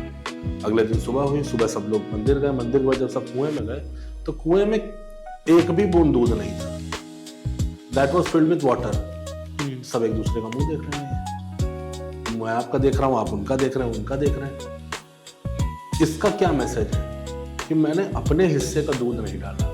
अगले दिन सुबह हुई, सुबह सब लोग मंदिर गए, मंदिर के बाद जब सब कुएं में गए तो कुएं में एक भी बूंद दूध नहीं था। That was filled with water. सब एक दूसरे का मुंह देख रहे हैं, मैं आपका देख रहा हूँ, आप उनका देख रहे हैं, उनका देख रहे हैं। इसका क्या मैसेज है कि मैंने अपने हिस्से का दूध नहीं डाला।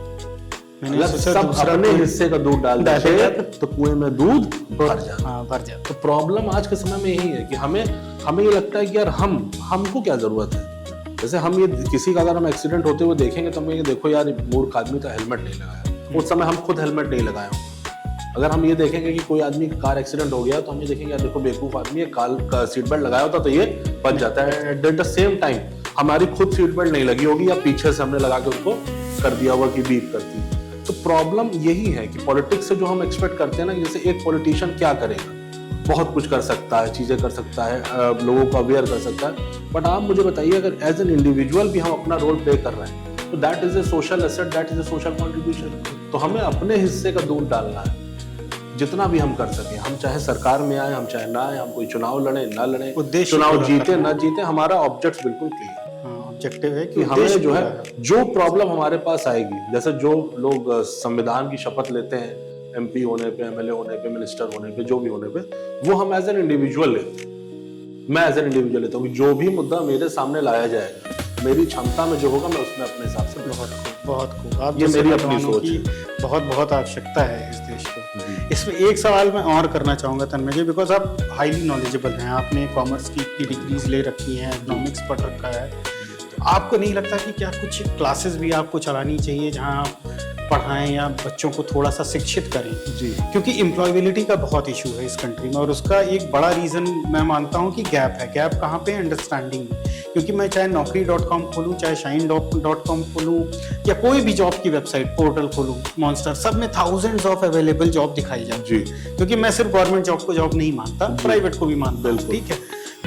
अगर सब अपने हिस्से का दूध डाल देते तो कुएं में दूध भर जाता। तो प्रॉब्लम आज के समय में यही है कि हमें ये लगता है कि यार हमको क्या जरूरत है। जैसे हम ये किसी का अगर हम एक्सीडेंट होते हुए देखेंगे तो हम ये देखो यार मूर्ख आदमी तो हेलमेट नहीं लगाया, उस समय हम खुद हेलमेट नहीं लगाए होंगे। अगर हम ये देखेंगे कि कोई आदमी का कार एक्सीडेंट हो गया तो हम ये देखेंगे यार देखो बेवकूफ आदमी है, का सीट बेल्ट लगाया होता तो ये बच जाता है। एट द सेम टाइम हमारी खुद सीट बेल्ट नहीं लगी होगी या पीछे से हमने लगा के उसको कर दिया होगा कि बीप करती। तो प्रॉब्लम यही है कि पॉलिटिक्स से जो हम एक्सपेक्ट करते हैं ना, जैसे एक पॉलिटिशियन क्या करेगा, बहुत कुछ कर सकता है, चीजें कर सकता है, लोगों को अवेयर कर सकता है, बट आप मुझे बताइए अगर एज एन इंडिविजुअल भी हम अपना रोल प्ले कर रहे हैं तो that is a social asset, that is a social contribution. तो हमें अपने हिस्से का दूध डालना है जितना भी हम कर सकें। हम चाहे सरकार में आए, हम चाहे ना आए, हम कोई चुनाव लड़े ना लड़े, चुनाव जीते ना जीते, हमारा ऑब्जेक्ट बिल्कुल क्लियर ऑब्जेक्टिव है कि हमें जो है जो प्रॉब्लम हमारे पास आएगी, जैसे जो लोग संविधान की शपथ लेते हैं एमपी होने पे, एमएलए होने पे, मिनिस्टर होने पे, जो भी होने पे, वो हम एज एन इंडिविजुअल लेते हैं। मैं एज एन इंडिविजुअल लेता हूँ कि जो भी मुद्दा मेरे सामने लाया जाएगा, मेरी क्षमता में जो होगा मैं उसमें अपने हिसाब से बहुत खूब। आप ये मेरी अपनी सोच है। बहुत आवश्यकता है इस देश को। इसमें एक सवाल मैं और करना चाहूँगा तन्मय जी, बिकॉज आप हाईली नॉलेजेबल हैं, आपने कॉमर्स की डिग्रीज ले रखी हैं, इकोनॉमिक्स पढ़ रखा है, तो आपको नहीं लगता कि क्या कुछ क्लासेस भी आपको चलानी चाहिए जहाँ आप पढ़ाएं या बच्चों को थोड़ा सा शिक्षित करें? जी, क्योंकि एम्प्लॉयबिलिटी का बहुत इशू है इस कंट्री में और उसका एक बड़ा रीज़न मैं मानता हूँ कि गैप है। गैप कहाँ पे? अंडरस्टैंडिंग में। क्योंकि मैं चाहे naukri.com खोलूँ, चाहे shine.com खोलूँ या कोई भी जॉब की वेबसाइट पोर्टल खोलूँ, मॉन्स्टर, सब में थाउजेंड्स ऑफ अवेलेबल जॉब दिखाई जाती है। क्योंकि मैं सिर्फ गवर्नमेंट जॉब को जॉब नहीं मानता, प्राइवेट को भी मानता हूँ, ठीक है।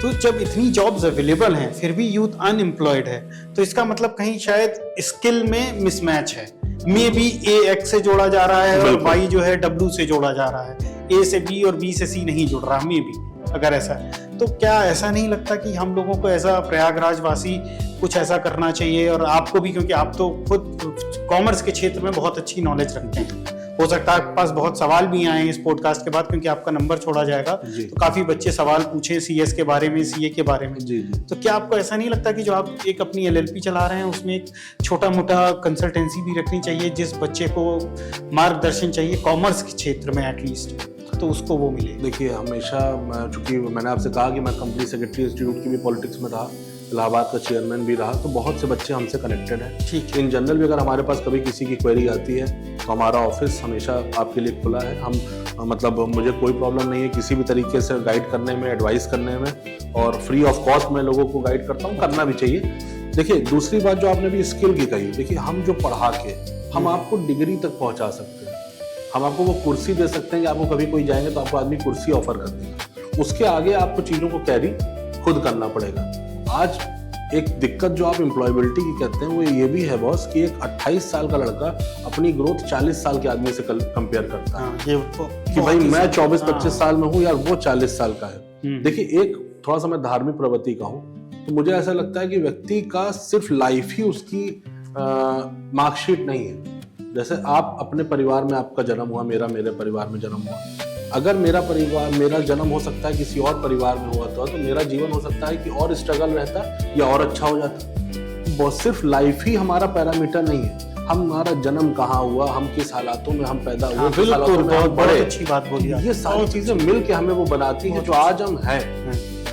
तो जब इतनी जॉब्स अवेलेबल हैं फिर भी यूथ अनएम्प्लॉयड है, तो इसका मतलब कहीं शायद स्किल में मिसमैच है। मे बी ए एक्स से जोड़ा जा रहा है और वाई जो है डब्ल्यू से जोड़ा जा रहा है, ए से बी और बी से सी नहीं जुड़ रहा। मे बी अगर ऐसा है तो क्या ऐसा नहीं लगता कि हम लोगों को ऐसा प्रयागराज वासी कुछ ऐसा करना चाहिए? और आपको भी, क्योंकि आप तो खुद कॉमर्स के क्षेत्र में बहुत अच्छी नॉलेज रखते हैं, हो सकता है आपके पास बहुत सवाल भी आए इस पॉडकास्ट के बाद, क्योंकि आपका नंबर छोड़ा जाएगा तो काफी बच्चे सवाल पूछे सीएस के बारे में, सीए के बारे में। तो क्या आपको ऐसा नहीं लगता कि जो आप एक अपनी एलएलपी चला रहे हैं उसमें एक छोटा मोटा कंसल्टेंसी भी रखनी चाहिए, जिस बच्चे को मार्गदर्शन चाहिए कॉमर्स के क्षेत्र में एटलीस्ट, तो उसको वो मिले? देखिए, हमेशा चूंकि मैंने आपसे कहा कि मैं कंपनी सेक्रेटरी इंस्टीट्यूट की भी पॉलिटिक्स में रहा, इलाहाबाद का चेयरमैन भी रहा, तो बहुत से बच्चे हमसे कनेक्टेड हैं। ठीक, इन जनरल भी अगर हमारे पास कभी किसी की क्वेरी आती है तो हमारा ऑफिस हमेशा आपके लिए खुला है। हम मतलब मुझे कोई प्रॉब्लम नहीं है किसी भी तरीके से गाइड करने में, एडवाइस करने में, और फ्री ऑफ कॉस्ट मैं लोगों को गाइड करता हूँ, करना भी चाहिए। देखिए, दूसरी बात जो आपने भी स्किल की कही, देखिए हम जो पढ़ा के हम आपको डिग्री तक पहुंचा सकते हैं, हम आपको वो कुर्सी दे सकते हैं कि आपको कभी कोई जाएंगे तो आपको आदमी कुर्सी ऑफर कर देगा, उसके आगे आपको चीज़ों को कैरी खुद करना पड़ेगा। आज एक दिक्कत जो आप एम्प्लॉयबिलिटी की कहते हैं वो ये भी है बॉस कि एक 28 साल का लड़का अपनी ग्रोथ 40 साल के आदमी से कंपेयर करता है कि भाई मैं 24-25 साल में हूँ यार, वो 40 साल का है। देखिए, एक थोड़ा सा मैं धार्मिक प्रवृत्ति का हूँ, तो मुझे ऐसा लगता है कि व्यक्ति का सिर्फ लाइफ ही उसकी मार्कशीट नहीं है। जैसे आप अपने परिवार में आपका जन्म हुआ, मेरे परिवार में जन्म हुआ, अगर मेरा जन्म हो सकता है किसी और परिवार में हुआ तो मेरा जीवन हो सकता है कि और स्ट्रगल रहता या और अच्छा हो जाता। वो सिर्फ लाइफ ही हमारा पैरामीटर नहीं है, हमारा जन्म कहाँ हुआ, हम किस हालातों में हम पैदा हुए, किस हालातों में हम बड़े, अच्छी बात बोली, ये सारी चीजें मिल के हमें वो बनाती हैं जो आज हम हैं।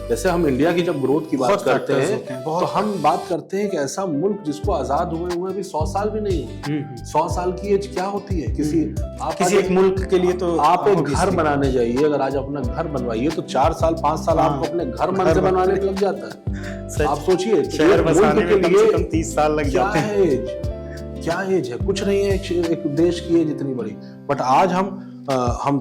जैसे हम इंडिया की जब ग्रोथ की बात करते हैं तो हम बात करते हैं कि ऐसा मुल्क जिसको आजाद हुए अभी 100 साल भी नहीं हुए। 100 साल की एज क्या होती है किसी एक मुल्क के लिए? तो आप एक घर बनाने जाइए, अगर आज अपना घर बनवाइए तो 4 साल 5 साल आपको अपने घर मन से बनवाने में लग जाता है। आप सोचिए, शहर बसाने में कम से कम 30 साल लग जाते हैं। क्या एज है? कुछ नहीं है एक देश की एज इतनी बड़ी। बट आज हम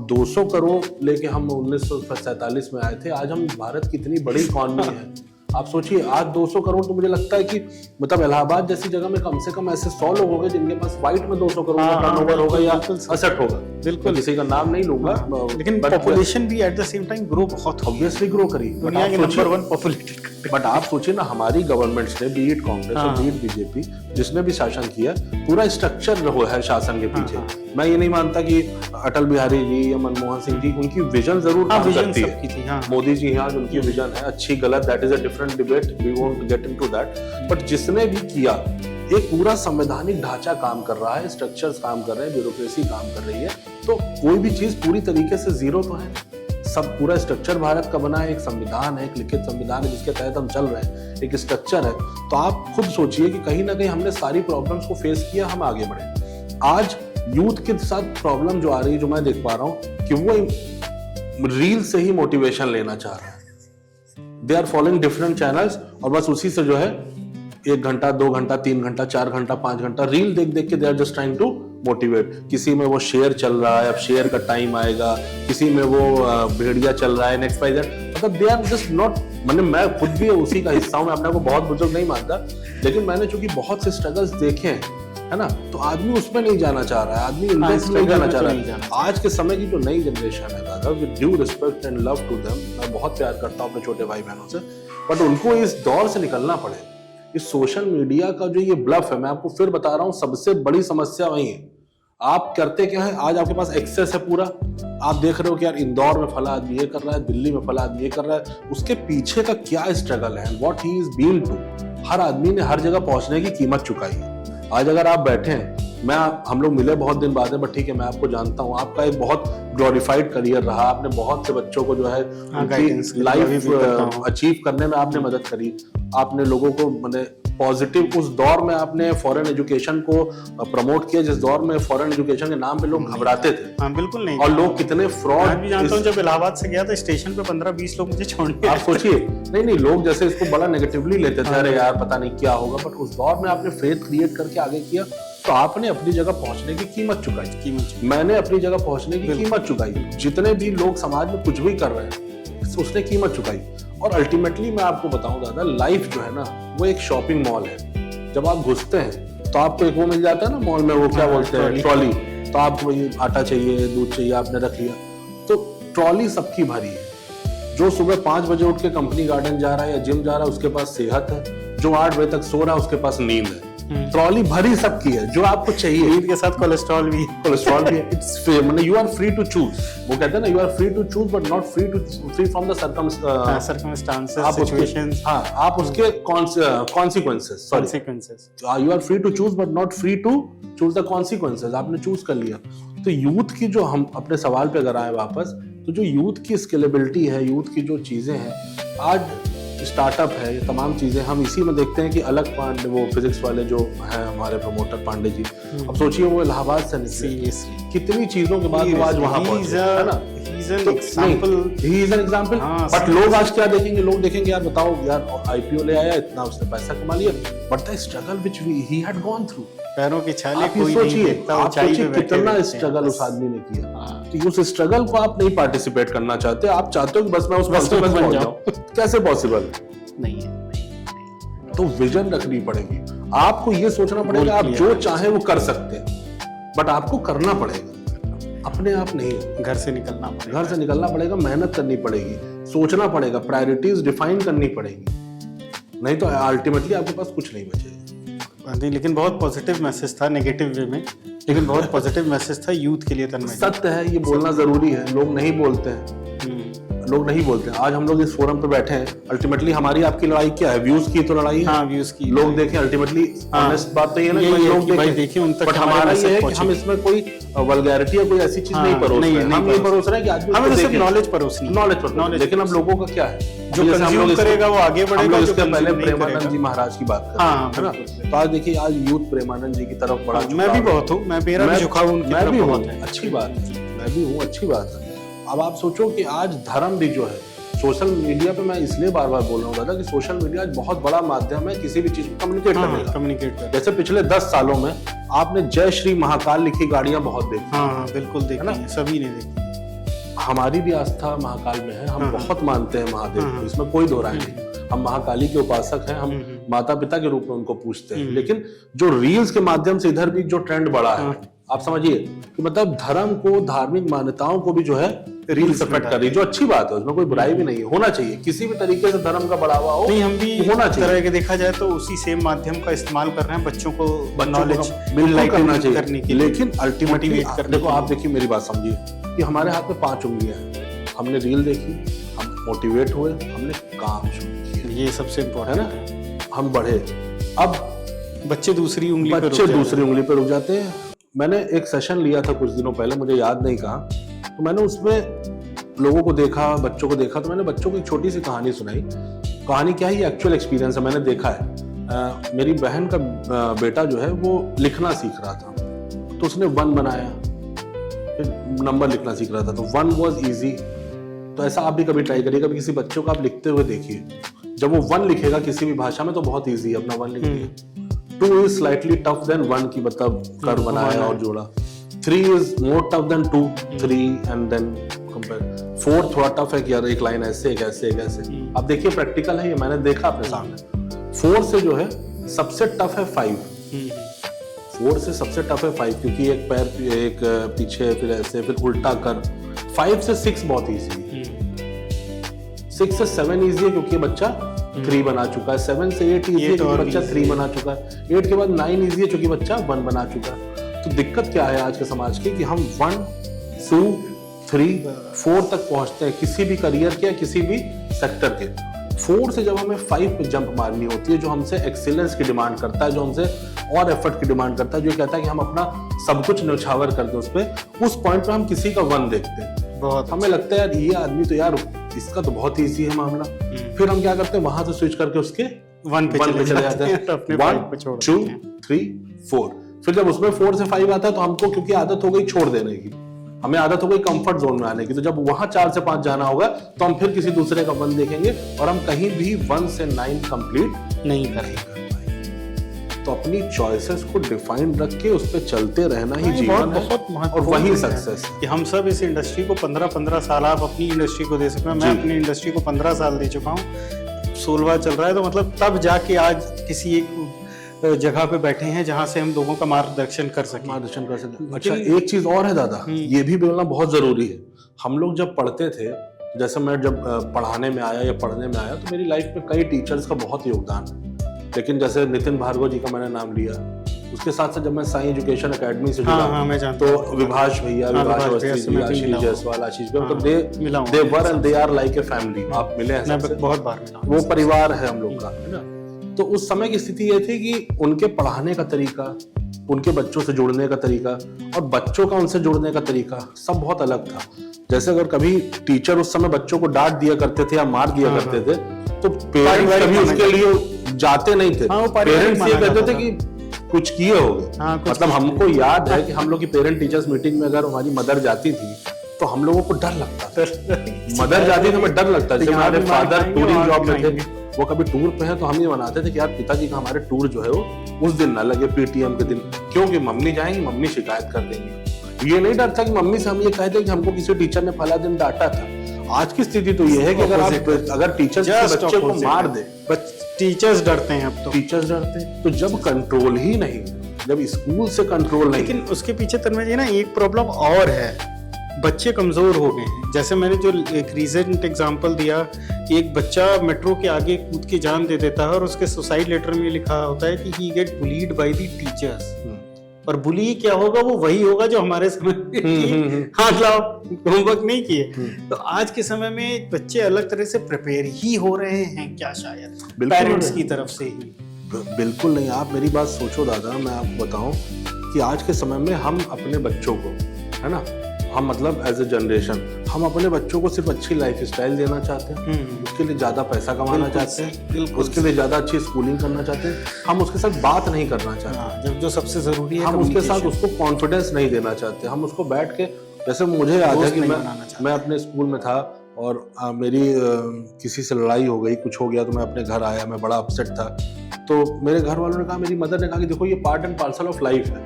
200 करोड़ लेके हम 1947 में आए थे, आज हम भारत की इतनी बड़ी इकॉनमी है। आप सोचिए, आज 200 करोड़, तो मुझे लगता है कि मतलब इलाहाबाद जैसी जगह में कम से कम ऐसे 100 लोग होंगे जिनके पास व्हाइट में 200 करोड़ का टर्नओवर होगा या असेट होगा। बिल्कुल, किसी का नाम नहीं लूंगा, लेकिन पॉपुलेशन भी at the same time grow बहुत ऑब्वियसली ग्रो करी, दुनिया के नंबर 1 पॉपुलेटेड। बट आप सोचिए ना, हमारी गवर्नमेंट्स ने, बी इट कांग्रेस और बी इट बीजेपी, जिसने भी शासन किया, पूरा स्ट्रक्चर है शासन के पीछे मैं ये नहीं मानता कि अटल बिहारी जी या मनमोहन सिंह जी, उनकी विजन जरूर काम करती है। मोदी जी आज उनकी विजन है, अच्छी गलत that is a different debate, we won't get into that. But जिसने भी किया, एक पूरा संवैधानिक ढांचा काम कर रहा है, स्ट्रक्चर्स काम कर रहे हैं, ब्यूरोक्रेसी काम कर रही है, तो कोई भी चीज पूरी तरीके से जीरो तो है। सब पूरा स्ट्रक्चर भारत का बना है, एक संविधान है, एक लिखित संविधान है जिसके तहत हम चल रहे हैं, एक स्ट्रक्चर है। तो आप खुद सोचिए कि कहीं ना कहीं हमने सारी प्रॉब्लम्स को फेस किया, हम आगे बढ़े। आज यूथ के साथ प्रॉब्लम जो आ रही है, जो मैं देख पा रहा हूँ कि वो रील से ही मोटिवेशन लेना चाह रहे हैं। They are following different channels और बस उसी से जो है 1 घंटा 2 घंटा 3 घंटा 4 घंटा 5 घंटा रील देख देख के they are just trying to motivate. किसी में वो शेयर चल रहा है, अब शेयर का टाइम आएगा, किसी में वो भेड़िया चल रहा है, नेक्स्ट प्राइज, मतलब दे आर जस्ट नॉट, मैंने मैं खुद भी उसी का हिस्सा हूं, मैं अपने को बहुत बुजुर्ग नहीं मानता, लेकिन मैंने चूंकि बहुत से स्ट्रगल्स देखे हैं, है ना, तो आदमी उसमें नहीं जाना चाह रहा है, आदमी इंडेक्स में जाना चाह रहा है। आज के समय की जो नई जनरेशन है दादा, with due respect and love to them, मैं बहुत प्यार करता हूँ अपने छोटे भाई बहनों से, बट उनको इस दौर से निकलना पड़ेगा। इस सोशल मीडिया का जो ये ब्लफ है, मैं आपको फिर बता रहा हूँ, सबसे बड़ी समस्या वही है। आप करते क्या है, आज आपके पास एक्सेस है पूरा, आप देख रहे हो कि यार इंदौर में फला आदमी ये कर रहा है, दिल्ली में फला आदमी ये कर रहा है, उसके पीछे का क्या स्ट्रगल है, what he is been to. हर आदमी ने हर जगह पहुंचने की कीमत चुकाई है। आज अगर आप बैठे हैं, हम लोग मिले बहुत दिन बाद है, बट ठीक है, मैं आपको जानता हूँ, आपका एक बहुत ग्लोरीफाइड करियर रहा, आपने बहुत से बच्चों को जो है लाइफ अचीव करने में आपने मदद करी, आपने लोगों को मैंने पॉजिटिव, उस दौर में आपने फॉरेन एजुकेशन को प्रमोट किया, जिस दौर में फॉरेन एजुकेशन के नाम पे लोग घबराते थे। हाँ, बिल्कुल नहीं। और लोग कितने फ्रॉड, मैं भी जानता हूँ, जब इलाहाबाद से गया था स्टेशन पे 15-20 लोग मुझे छोड़ने, आप सोचिए, नहीं लोग जैसे इसको बड़ा नेगेटिवली लेते थे, अरे यार पता नहीं क्या होगा, बट उस दौर में आपने फेथ क्रिएट करके आगे किया, तो आपने अपनी जगह पहुंचने की कीमत चुकाई, मैंने अपनी जगह पहुंचने की कीमत चुकाई, जितने भी लोग समाज में कुछ भी कर रहे हैं उसने कीमत चुकाई। और अल्टीमेटली मैं आपको बताऊं दादा, लाइफ जो है ना, वो एक शॉपिंग मॉल है। जब आप घुसते हैं तो आपको एक वो मिल जाता है ना मॉल में, वो क्या बोलते हैं, ट्रॉली, तो आपको आटा चाहिए, दूध चाहिए, आपने रख लिया, तो ट्रॉली सबकी भरी है। जो सुबह 5 बजे उठ के कंपनी गार्डन जा रहा है या जिम जा रहा है, उसके पास सेहत है, जो 8 बजे तक सो रहा है उसके पास नींद है। ट्रॉली भरी सबकी है, जो आपको चाहिए, नींद के साथ कोलेस्ट्रॉल भी है। इट्स मतलब you are free to choose, वो कहते हैं ना, you are free to choose but not free from the circumstances, situations. हाँ, आप उसके consequences, you are free to choose but not free to choose the consequences. आपने choose कर लिया। तो यूथ की जो, हम अपने सवाल पे अगर आए वापस, तो जो यूथ की स्केलेबिलिटी है, यूथ की जो चीजें हैं, आज स्टार्टअप है, ये तमाम चीजें हम इसी में देखते हैं कि अलग पांडे, वो फिजिक्स वाले जो हैं हमारे प्रमोटर पांडे जी, अब सोचिए वो इलाहाबाद से निकले, कितनी चीजों के बाद वो आज वहां पहुंचे, है ना। He is an example. But लोग आज क्या देखेंगे, लोग देखेंगे यार बताओ यार आईपीओ ले आया, इतना उसने पैसा कमा लिया, but the struggle which he had gone through, पैरों की छाले कोई सोचिए, कितना स्ट्रगल उस आदमी ने किया। तो उस स्ट्रगल को आप नहीं पार्टिसिपेट करना चाहते, आप चाहते हो कि बस मैं उस मंजिल पे पहुंच जाऊं। कैसे पॉसिबल नहीं है। तो विजन रखनी पड़ेगी, आपको ये सोचना पड़ेगा आप जो चाहे वो कर सकते हैं, बट आपको करना पड़ेगा, अपने आप नहीं, घर से निकलना पड़ेगा, मेहनत करनी पड़ेगी, सोचना पड़ेगा, प्रायोरिटीज डिफाइन करनी पड़ेगी, नहीं तो अल्टीमेटली आपके पास कुछ नहीं बचेगा। लेकिन बहुत पॉजिटिव मैसेज था, नेगेटिव वे में, लेकिन बहुत पॉजिटिव मैसेज था यूथ के लिए। तन्मय, सत्य है, ये बोलना जरूरी है, लोग नहीं बोलते हैं, लोग नहीं बोलते हैं। आज हम लोग इस फोरम पे बैठे हैं, अल्टीमेटली हमारी आपकी लड़ाई क्या है, व्यूज की तो लड़ाई है। हाँ, व्यूज की लोग देखें, अल्टीमेटली ऑनेस्ट बात तो ये ना, लोग देखें उन तक, बट हमारा ये है कि हम इसमें कोई वल्गैरिटी या कोई ऐसी चीज नहीं परोस रहे हैं, हम ये परोस रहे हैं कि आदमी हमें सिर्फ नॉलेज परोसनी, लेकिन अब लोगों का क्या है, जो कंज्यूम करेगा वो आगे बढ़ेगा। इसके पहले प्रेमानंद जी महाराज की बात कर रहे हैं, तो आज देखिए आज यूथ प्रेमानंद जी की तरफ बड़ा, मैं भी बहुत हूँ, मेरा भी झुकाव उनकी तरफ बहुत है। अच्छी बात है, मैं भी हूँ, अच्छी बात है। अब आप सोचो कि आज धर्म भी जो है सोशल मीडिया पे, मैं इसलिए बार बार बोल रहा हूँ दादा कि सोशल मीडिया आज बहुत बड़ा माध्यम है किसी भी चीज को कम्युनिकेट करने का। जैसे पिछले 10 सालों में आपने जय श्री महाकाल लिखी गाड़ियां बहुत देखी। हाँ, बिल्कुल देखी है, सभी ने देखी। हमारी भी आस्था महाकाल में है, हम बहुत मानते हैं महादेव को, इसमें कोई दो राय नहीं। हम महाकाली के उपासक हैं, हम माता पिता के रूप में उनको पूछते हैं। लेकिन जो रील्स के माध्यम से इधर भी जो ट्रेंड बढ़ा है, आप समझिए कि मतलब धर्म को, धार्मिक मान्यताओं को भी जो है रील्स अफेक्ट कर रही है, जो अच्छी बात है, उसमें कोई बुराई भी नहीं है, होना चाहिए किसी भी तरीके से धर्म का बढ़ावा हो। नहीं, हम भी होना चाहिए। तरह के देखा जाए तो उसी सेम माध्यम का इस्तेमाल कर रहे हैं बच्चों को नॉलेज बिल्कुल करना चाहिए, करने के लिए। लेकिन अल्टीमेटली मोटिवेट करने देखो, आप देखिए मेरी बात समझिए कि हमारे हाथ में 5 उंगलियां हैं, हमने रील देखी, हम मोटिवेट हुए, हमने काम शुरू किया, ये सबसे है इम्पोर्टेंट ना, हम बढ़े। अब बच्चे दूसरी उंगली पे रुक जाते हैं। मैंने एक सेशन लिया था कुछ दिनों पहले, मुझे याद नहीं कहाँ, तो मैंने उसमें लोगों को देखा, बच्चों को देखा, तो मैंने बच्चों को एक छोटी सी कहानी सुनाई। कहानी क्या है, ये एक्चुअल एक्सपीरियंस है, मैंने देखा है। मेरी बहन का बेटा जो है वो लिखना सीख रहा था, तो उसने 1 बनाया, फिर नंबर लिखना सीख रहा था, तो 1 वॉज ईजी। तो ऐसा आप भी कभी ट्राई करिए, कभी किसी बच्चों को आप लिखते हुए देखिए, जब वो 1 लिखेगा किसी भी भाषा में तो बहुत ईजी है, अपना 1 लिख दिया। 2 is slightly tough than 1 की मतलब कर बनाया और जोड़ा। 3 is more tough than 2, 3 and then compare। 4 थोड़ा टफ है कि यार एक लाइन ऐसे एक ऐसे एक ऐसे। अब देखिए प्रैक्टिकल है ये, मैंने देखा अपने सामने। 4 से जो है सबसे टफ है 5। 4 से सबसे टफ है 5, क्योंकि एक पैर एक पीछे फिर ऐसे फिर उल्टा कर। 5 से 6 बहुत ईजी है, 6 से 7 ईजी है क्योंकि बच्चा 3 बना चुका है, 7 से 8 ईजी है क्योंकि बच्चा 3 बना चुका है, 8 के बाद 9 ईजी है क्योंकि बच्चा 1 बना चुका है। तो दिक्कत क्या है आज के समाज की कि हम 1, 2, 3, 4 तक पहुंचते हैं किसी भी करियर के या किसी भी सेक्टर के। 4 से जब हमें 5 पे जंप मारनी होती है, जो हमसे एक्सीलेंस की डिमांड करता है, जो हमसे और एफर्ट की डिमांड करता है, जो कहता है कि हम अपना सब कुछ न्यौछावर कर दें उस पॉइंट पे हम किसी का 1 देखते हैं, बहुत हमें लगता है यार ये आदमी तो यार इसका तो बहुत ईजी है मामला। फिर हम क्या करते हैं, वहां से स्विच करके उसके 1 पे चले जाते हैं, 1, 2, 3, 4। फिर जब उसमें 4 से 5 आता है तो हमको क्योंकि आदत हो गई छोड़ देने की, हमें आदत हो गई कंफर्ट जोन में आने की, तो जब वहां 4 से 5 जाना होगा तो हम फिर किसी दूसरे का 1 देखेंगे और हम कहीं भी 1 से 9 कंप्लीट नहीं करेंगे। तो अपनी चॉइसेस को डिफाइन रख के उस पर चलते रहना ही जीवन है और वही सक्सेस। कि हम सब इस इंडस्ट्री को 15-15 साल, आप अपनी इंडस्ट्री को दे सकते हैं, मैं अपनी इंडस्ट्री को 15 साल दे चुका हूँ, 16वां चल रहा है, तो मतलब तब जाके आज किसी एक जगह पे बैठे हैं जहां से हम लोगों का मार्गदर्शन कर सकें। अच्छा, एक चीज और है दादा, ये भी बोलना बहुत जरूरी है। हम लोग जब पढ़ते थे, जैसे मैं जब पढ़ाने में आया या पढ़ने में आया, तो मेरी लाइफ में कई टीचर्स का बहुत योगदान है। लेकिन जैसे नितिन भार्गव जी का मैंने नाम लिया, उसके साथ साथ जब मैं साई एजुकेशन एकेडमी से जुड़ा, तो विभाष भैया, विभाष अवस्थी, आशीष जायसवाल, आशीष मतलब they were and they are like a family. आप मिले हैं, बहुत बार मिला, वो परिवार है हम लोग का, है ना। तो उस समय की स्थिति ये थी कि उनके पढ़ाने का तरीका, उनके बच्चों से जुड़ने का तरीका और बच्चों का उनसे जुड़ने का तरीका सब बहुत अलग था। जैसे अगर कभी टीचर उस समय बच्चों को डांट दिया करते थे या मार दिया करते थे, तो पेरेंट्स कभी उसके लिए जाते नहीं थे। पेरेंट्स ये कहते थे कि कुछ किए होगे। मतलब हमको याद है कि हम लोग की पेरेंट टीचर्स मीटिंग में अगर हमारी मदर जाती थी तो हम लोगों को डर लगता था। मदर जाती तो हमें डर लगता था। हमारे फादर टूरिंग जॉब में थे, वो कभी टूर पे है तो हम ये मनाते थे कि यार पिताजी का हमारे टूर जो है वो उस दिन ना लगे, पीटीएम के दिन, क्योंकि मम्मी जाएंगी, मम्मी शिकायत कर देंगी। ये नहीं डर था कि मम्मी से हम ये कहते कि हमको किसी टीचर ने फला दिन डांटा था। आज की स्थिति तो ये है कि अगर टीचर बच्चे को मार दे, टीचर्स डरते हैं। अब तो टीचर्स डरते हैं। तो जब कंट्रोल ही नहीं, जब स्कूल से कंट्रोल नहीं, लेकिन उसके पीछे तन्मय जी ना एक प्रॉब्लम और है, बच्चे कमजोर हो गए हैं। जैसे मैंने जो एक रीसेंट एग्जांपल दिया कि एक बच्चा मेट्रो के आगे कूद के जान दे देता है और उसके सुसाइड लेटर में लिखा होता है कि he get bullied by the teachers. और बुली क्या होगा, वो वही होगा जो हमारे समय में होमवर्क नहीं किए। तो आज के समय में बच्चे अलग तरह से प्रिपेयर ही हो रहे हैं क्या, शायद पेरेंट्स की तरफ से ही। बिल्कुल नहीं। आप मेरी बात सोचो दादा, मैं आपको बताऊं कि आज के समय में हम अपने बच्चों को, है ना, हम मतलब एज ए जनरेशन हम अपने बच्चों को सिर्फ अच्छी लाइफ स्टाइल देना चाहते हैं, उसके लिए ज्यादा पैसा कमाना चाहते हैं, उसके लिए ज्यादा अच्छी स्कूलिंग करना चाहते हैं। हम उसके साथ बात नहीं करना चाहते, जब जो सबसे जरूरी है हम उसके साथ उसको कॉन्फिडेंस नहीं देना चाहते। हम उसको बैठ के, जैसे मुझे याद है कि मैं अपने स्कूल में था और मेरी किसी से लड़ाई हो गई, कुछ हो गया, तो मैं अपने घर आया, मैं बड़ा अपसेट था। तो मेरे घर वालों ने कहा, मेरी मदर ने कहा कि देखो ये part and parcel of life है,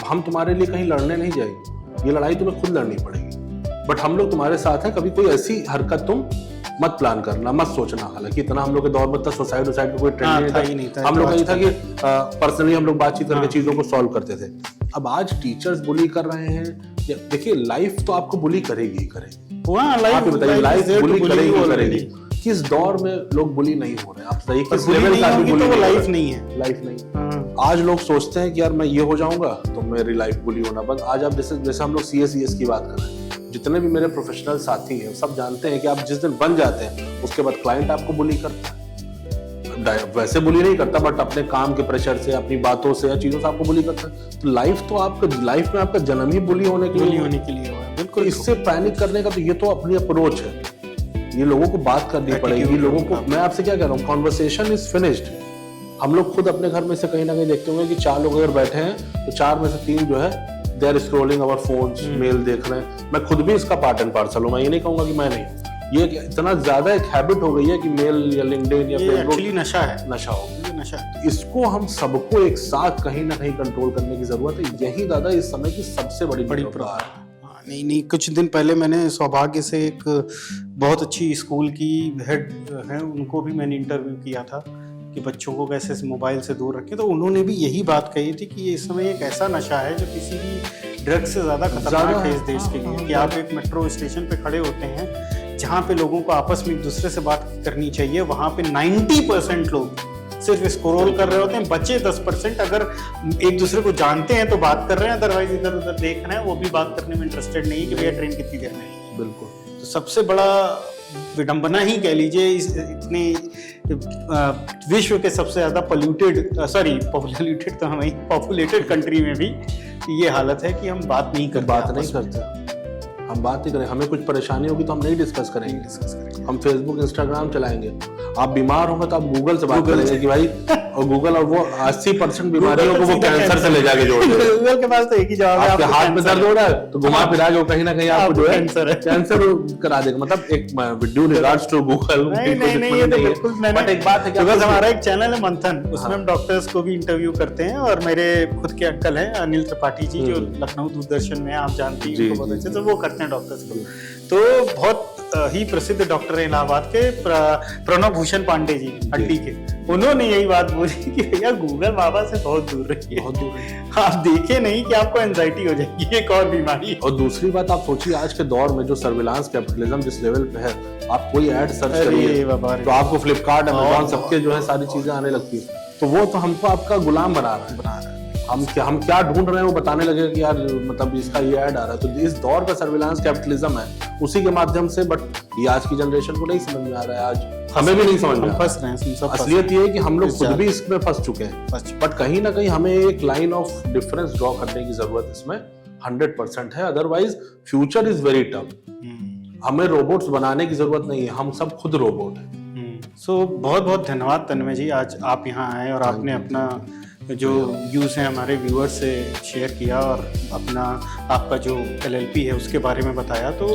हम तुम्हारे लिए कहीं लड़ने नहीं जाएंगे, ये लड़ाई तुम्हें खुद लड़नी पड़ेगी, बट हम लोग तुम्हारे साथ हैं, कभी कोई ऐसी हरकत तुम मत प्लान करना, मत सोचना। हालांकि इतना हम लोग के दौर में था, सुसाइड में कोई ट्रेंड नहीं था। हम लोग नहीं था कि पर्सनली हम लोग बातचीत करके चीजों को सॉल्व करते थे। अब आज टीचर्स बुली कर रहे हैं, देखिए लाइफ तो आपको बुली करेगी ही करेगी। लाइफ बताइए, लाइफ बुली करेगी ही करेगी। किस दौर में लोग बुली नहीं हो रहे हैं? आप बताइए किस लेवल का भी बुली? तो लाइफ नहीं है, लाइफ नहीं। आज लोग सोचते हैं कि यार मैं ये हो जाऊंगा तो मेरी लाइफ बुली होना बंद। आज आप जैसे हम लोग CA/CS की बात कर रहे हैं, जितने भी मेरे प्रोफेशनल साथी हैं सब जानते हैं कि आप जिस दिन बन जाते हैं उसके बाद क्लाइंट आपको बुली करता है। वैसे बुली नहीं करता, बट अपने काम के प्रेशर से, अपनी बातों से या चीजों से आपको बुली करता है। तो लाइफ में आपका जन्म ही बुली होने के लिए हुआ है। बिल्कुल, इससे पैनिक करने का तो ये तो अपनी अप्रोच है, ये लोगों को बात करनी पड़ेगी। लोगों को मैं आपसे क्या कह रहा हूँ, कॉन्वर्सेशन इज फिनिश्ड। हम लोग खुद अपने घर में से कहीं ना कहीं देखते होंगे कि 4 लोग अगर बैठे हैं तो 4 में से 3 जो है they are scrolling our phones, mail देख रहे हैं। मैं खुद भी इसका पार्ट एंड पार्सल हूँ, मैं ये नहीं कहूंगा कि मैं नहीं। ये इतना ज्यादा एक हैबिट हो गई है कि मेल या लिंक्डइन या फेसबुक नशा है, नशा हो गया, नशा है। इसको हम सबको एक साथ कहीं ना कहीं कंट्रोल करने की जरूरत है। यही दादा इस समय की सबसे बड़ी प्रॉब्लम है। नहीं, कुछ दिन पहले मैंने सौभाग्य से एक बहुत अच्छी स्कूल की हेड है, उनको भी मैंने इंटरव्यू किया था कि बच्चों को कैसे मोबाइल से दूर रखें। तो उन्होंने भी यही बात कही थी कि ये इस समय एक ऐसा नशा है जो किसी भी ड्रग से ज्यादा खतरनाक है इस देश के लिए। कि आप एक मेट्रो स्टेशन पे खड़े होते हैं जहाँ पे लोगों को आपस में एक दूसरे से बात करनी चाहिए, वहां पे 90% लोग सिर्फ स्क्रॉल कर रहे होते हैं। बचे 10% अगर एक दूसरे को जानते हैं तो बात कर रहे हैं, अदरवाइज इधर उधर देख रहे हैं, वो भी बात करने में इंटरेस्टेड नहीं है कि भैया ट्रेन कितनी देर में है। बिल्कुल, तो सबसे बड़ा विडंबना ही कह लीजिए इतने विश्व के सबसे ज्यादा पॉपुलेटेड तो हमें पॉपुलेटेड कंट्री में भी ये हालत है कि हम बात नहीं करते। हम बात नहीं करें, हमें कुछ परेशानी होगी तो हम नहीं डिस्कस करेंगे। हम फेसबुक इंस्टाग्राम चलाएंगे। आप बीमार होंगे तो आप गूगल से बात करेंगे कि भाई, और गूगल और वो 80% बीमारियों को वो कैंसर से ले जाके जोड़ देगा। गूगल के पास तो एक ही जवाब है, आपके हाथ में दर्द हो रहा है तो घुमा फिरा के कहीं ना कहीं आपको जो है कैंसर करा देगा। मतलब एक ड्यू रिगार्ड्स टू गूगल। नहीं, ये तो बिल्कुल। बट एक बात है कि हमारा एक चैनल है मंथन, उसमें हम डॉक्टर्स को भी इंटरव्यू करते हैं। और मेरे खुद के अंकल हैं अनिल त्रिपाठी जी, जो लखनऊ दूरदर्शन में आप जानती हैं उनको बहुत अच्छे, तो वो करते हैं डॉक्टर्स को। तो बहुत ही प्रसिद्ध डॉक्टर है इलाहाबाद के प्रणव भूषण पांडे जी, हड्डी के, उन्होंने यही बात बोली कि भैया गूगल बाबा से बहुत दूर रहिए, बहुत दूर। आप देखे नहीं कि आपको एंजाइटी हो जाएगी, एक और बीमारी। और दूसरी बात आप सोचिए, आज के दौर में जो सर्विलांस कैपिटलिज्म जिस लेवल पे है, आप कोई ऐड सर्च करिए तो आपको फ्लिपकार्ट, अमेजॉन सबके जो है सारी चीजें आने लगती है। तो वो तो हमको आपका गुलाम बना रहा है। हम क्या ढूंढ रहे हैं वो बताने लगे कि यार मतलब इसका ये ऐड आ रहा है। तो इस दौर का सर्विलांस कैपिटलिज्म है, उसी के माध्यम से। बट ये आज की जनरेशन को नहीं समझ में आ रहा है, आज हमें भी नहीं समझ में फंस रहे हैं। असलियत ये है कि हम लोग खुद भी इसमें फंस चुके हैं। बट कहीं ना कहीं हमें एक लाइन ऑफ डिफरेंस ड्रॉ करने की जरूरत इसमें 100% है। Otherwise future is very tough. हमें रोबोट्स बनाने की जरूरत नहीं है, हम सब खुद रोबोट हैं। सो बहुत बहुत धन्यवाद तन्मय जी, आज आप यहाँ आए और आपने अपना जो व्यूज़ हैं हमारे व्यूअर्स से शेयर किया और अपना आपका जो LLP है उसके बारे में बताया। तो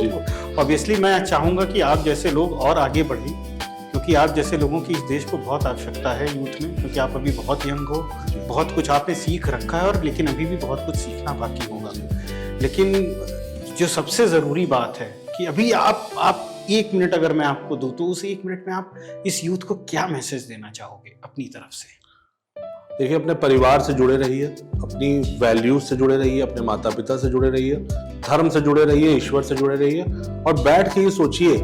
ऑब्वियसली मैं चाहूँगा कि आप जैसे लोग और आगे बढ़ें, क्योंकि आप जैसे लोगों की इस देश को बहुत आवश्यकता है यूथ में, क्योंकि आप अभी बहुत यंग हो, बहुत कुछ आपने सीख रखा है, और लेकिन अभी भी बहुत कुछ सीखना बाकी होगा। लेकिन जो सबसे ज़रूरी बात है कि अभी आप 1 मिनट अगर मैं आपको दूँ तो उस 1 मिनट में आप इस यूथ को क्या मैसेज देना चाहोगे अपनी तरफ से? देखिए, अपने परिवार से जुड़े रहिए, अपनी वैल्यूज से जुड़े रहिए, अपने माता पिता से जुड़े रहिए, धर्म से जुड़े रहिए, ईश्वर से जुड़े रहिए, और बैठ के ये सोचिए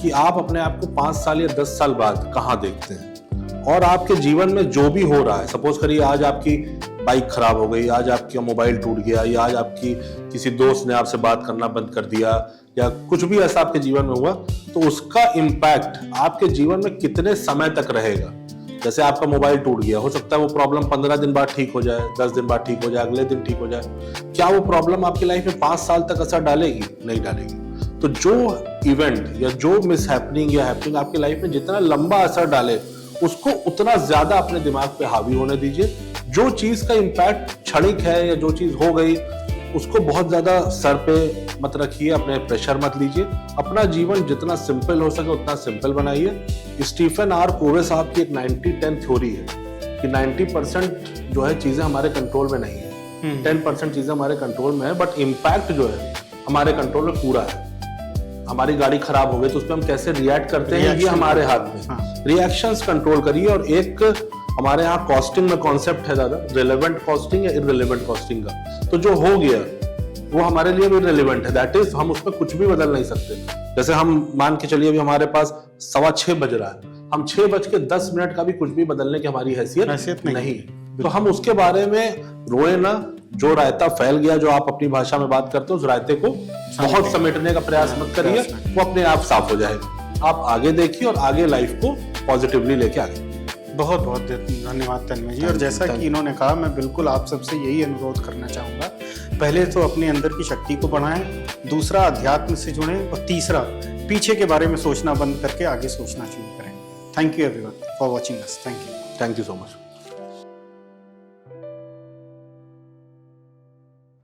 कि आप अपने आप को 5 साल या 10 साल बाद कहाँ देखते हैं। और आपके जीवन में जो भी हो रहा है, सपोज करिए आज आपकी बाइक खराब हो गई, आज आपका मोबाइल टूट गया, या आज आपकी किसी दोस्त ने आपसे बात करना बंद कर दिया, या कुछ भी ऐसा आपके जीवन में हुआ, तो उसका इम्पैक्ट आपके जीवन में कितने समय तक रहेगा। जैसे आपका मोबाइल टूट गया, हो सकता है वो प्रॉब्लम 15 दिन बाद ठीक हो जाए, 10 दिन बाद ठीक हो जाए, अगले दिन ठीक हो जाए। क्या वो प्रॉब्लम आपकी लाइफ में 5 साल तक असर डालेगी? नहीं डालेगी। तो जो इवेंट या जो मिसहैपनिंग या हैपनिंग आपकी लाइफ में जितना लंबा असर डाले, उसको उतना ज्यादा अपने दिमाग पे हावी होने दीजिए। जो चीज का इम्पैक्ट क्षणिक है या जो चीज हो गई, उसको बहुत ज्यादा सर पे मत रखिए, अपने प्रेशर मत लीजिए। अपना जीवन जितना सिंपल हो सके उतना सिंपल बनाइए। स्टीफन आर कोवे साहब की एक 90-10 थ्योरी है कि 90% जो है चीजें हमारे कंट्रोल में नहीं है, 10% चीजें हमारे कंट्रोल में है, बट इम्पैक्ट जो है हमारे कंट्रोल में पूरा है। हमारी गाड़ी खराब हो गई तो उस पर हम कैसे रिएक्ट करते हैं, ये हमारे हाथ में। रिएक्शंस कंट्रोल करिए, और एक हमारे यहाँ कॉस्टिंग में कॉन्सेप्ट है दादा, रिलेवेंट कॉस्टिंग या इररिलेवेंट कॉस्टिंग का। तो जो हो गया वो हमारे लिए भी रिलेवेंट है, दैट इज हम उसमें कुछ भी बदल नहीं सकते। जैसे हम मान के चलिए अभी हमारे पास 6:15 बज रहा है, हम 6:10 का भी कुछ भी बदलने की हमारी हैसियत नहीं है। तो हम उसके बारे में रोए ना, जो रायता फैल गया, जो आप अपनी भाषा में बात करते हो, उस रायते को बहुत समेटने का प्रयास मत करिए, वो अपने आप साफ हो जाएगा। आप आगे देखिए और आगे लाइफ को पॉजिटिवली लेके आगे। बहुत बहुत धन्यवाद तन्मय जी। और जैसा कि इन्होंने कहा, मैं बिल्कुल आप सबसे यही अनुरोध करना चाहूँगा, पहले तो अपने अंदर की शक्ति को बढ़ाएं, दूसरा अध्यात्म से जुड़ें, और तीसरा पीछे के बारे में सोचना बंद करके आगे सोचना शुरू करें। Thank you everyone for watching us. Thank you so much.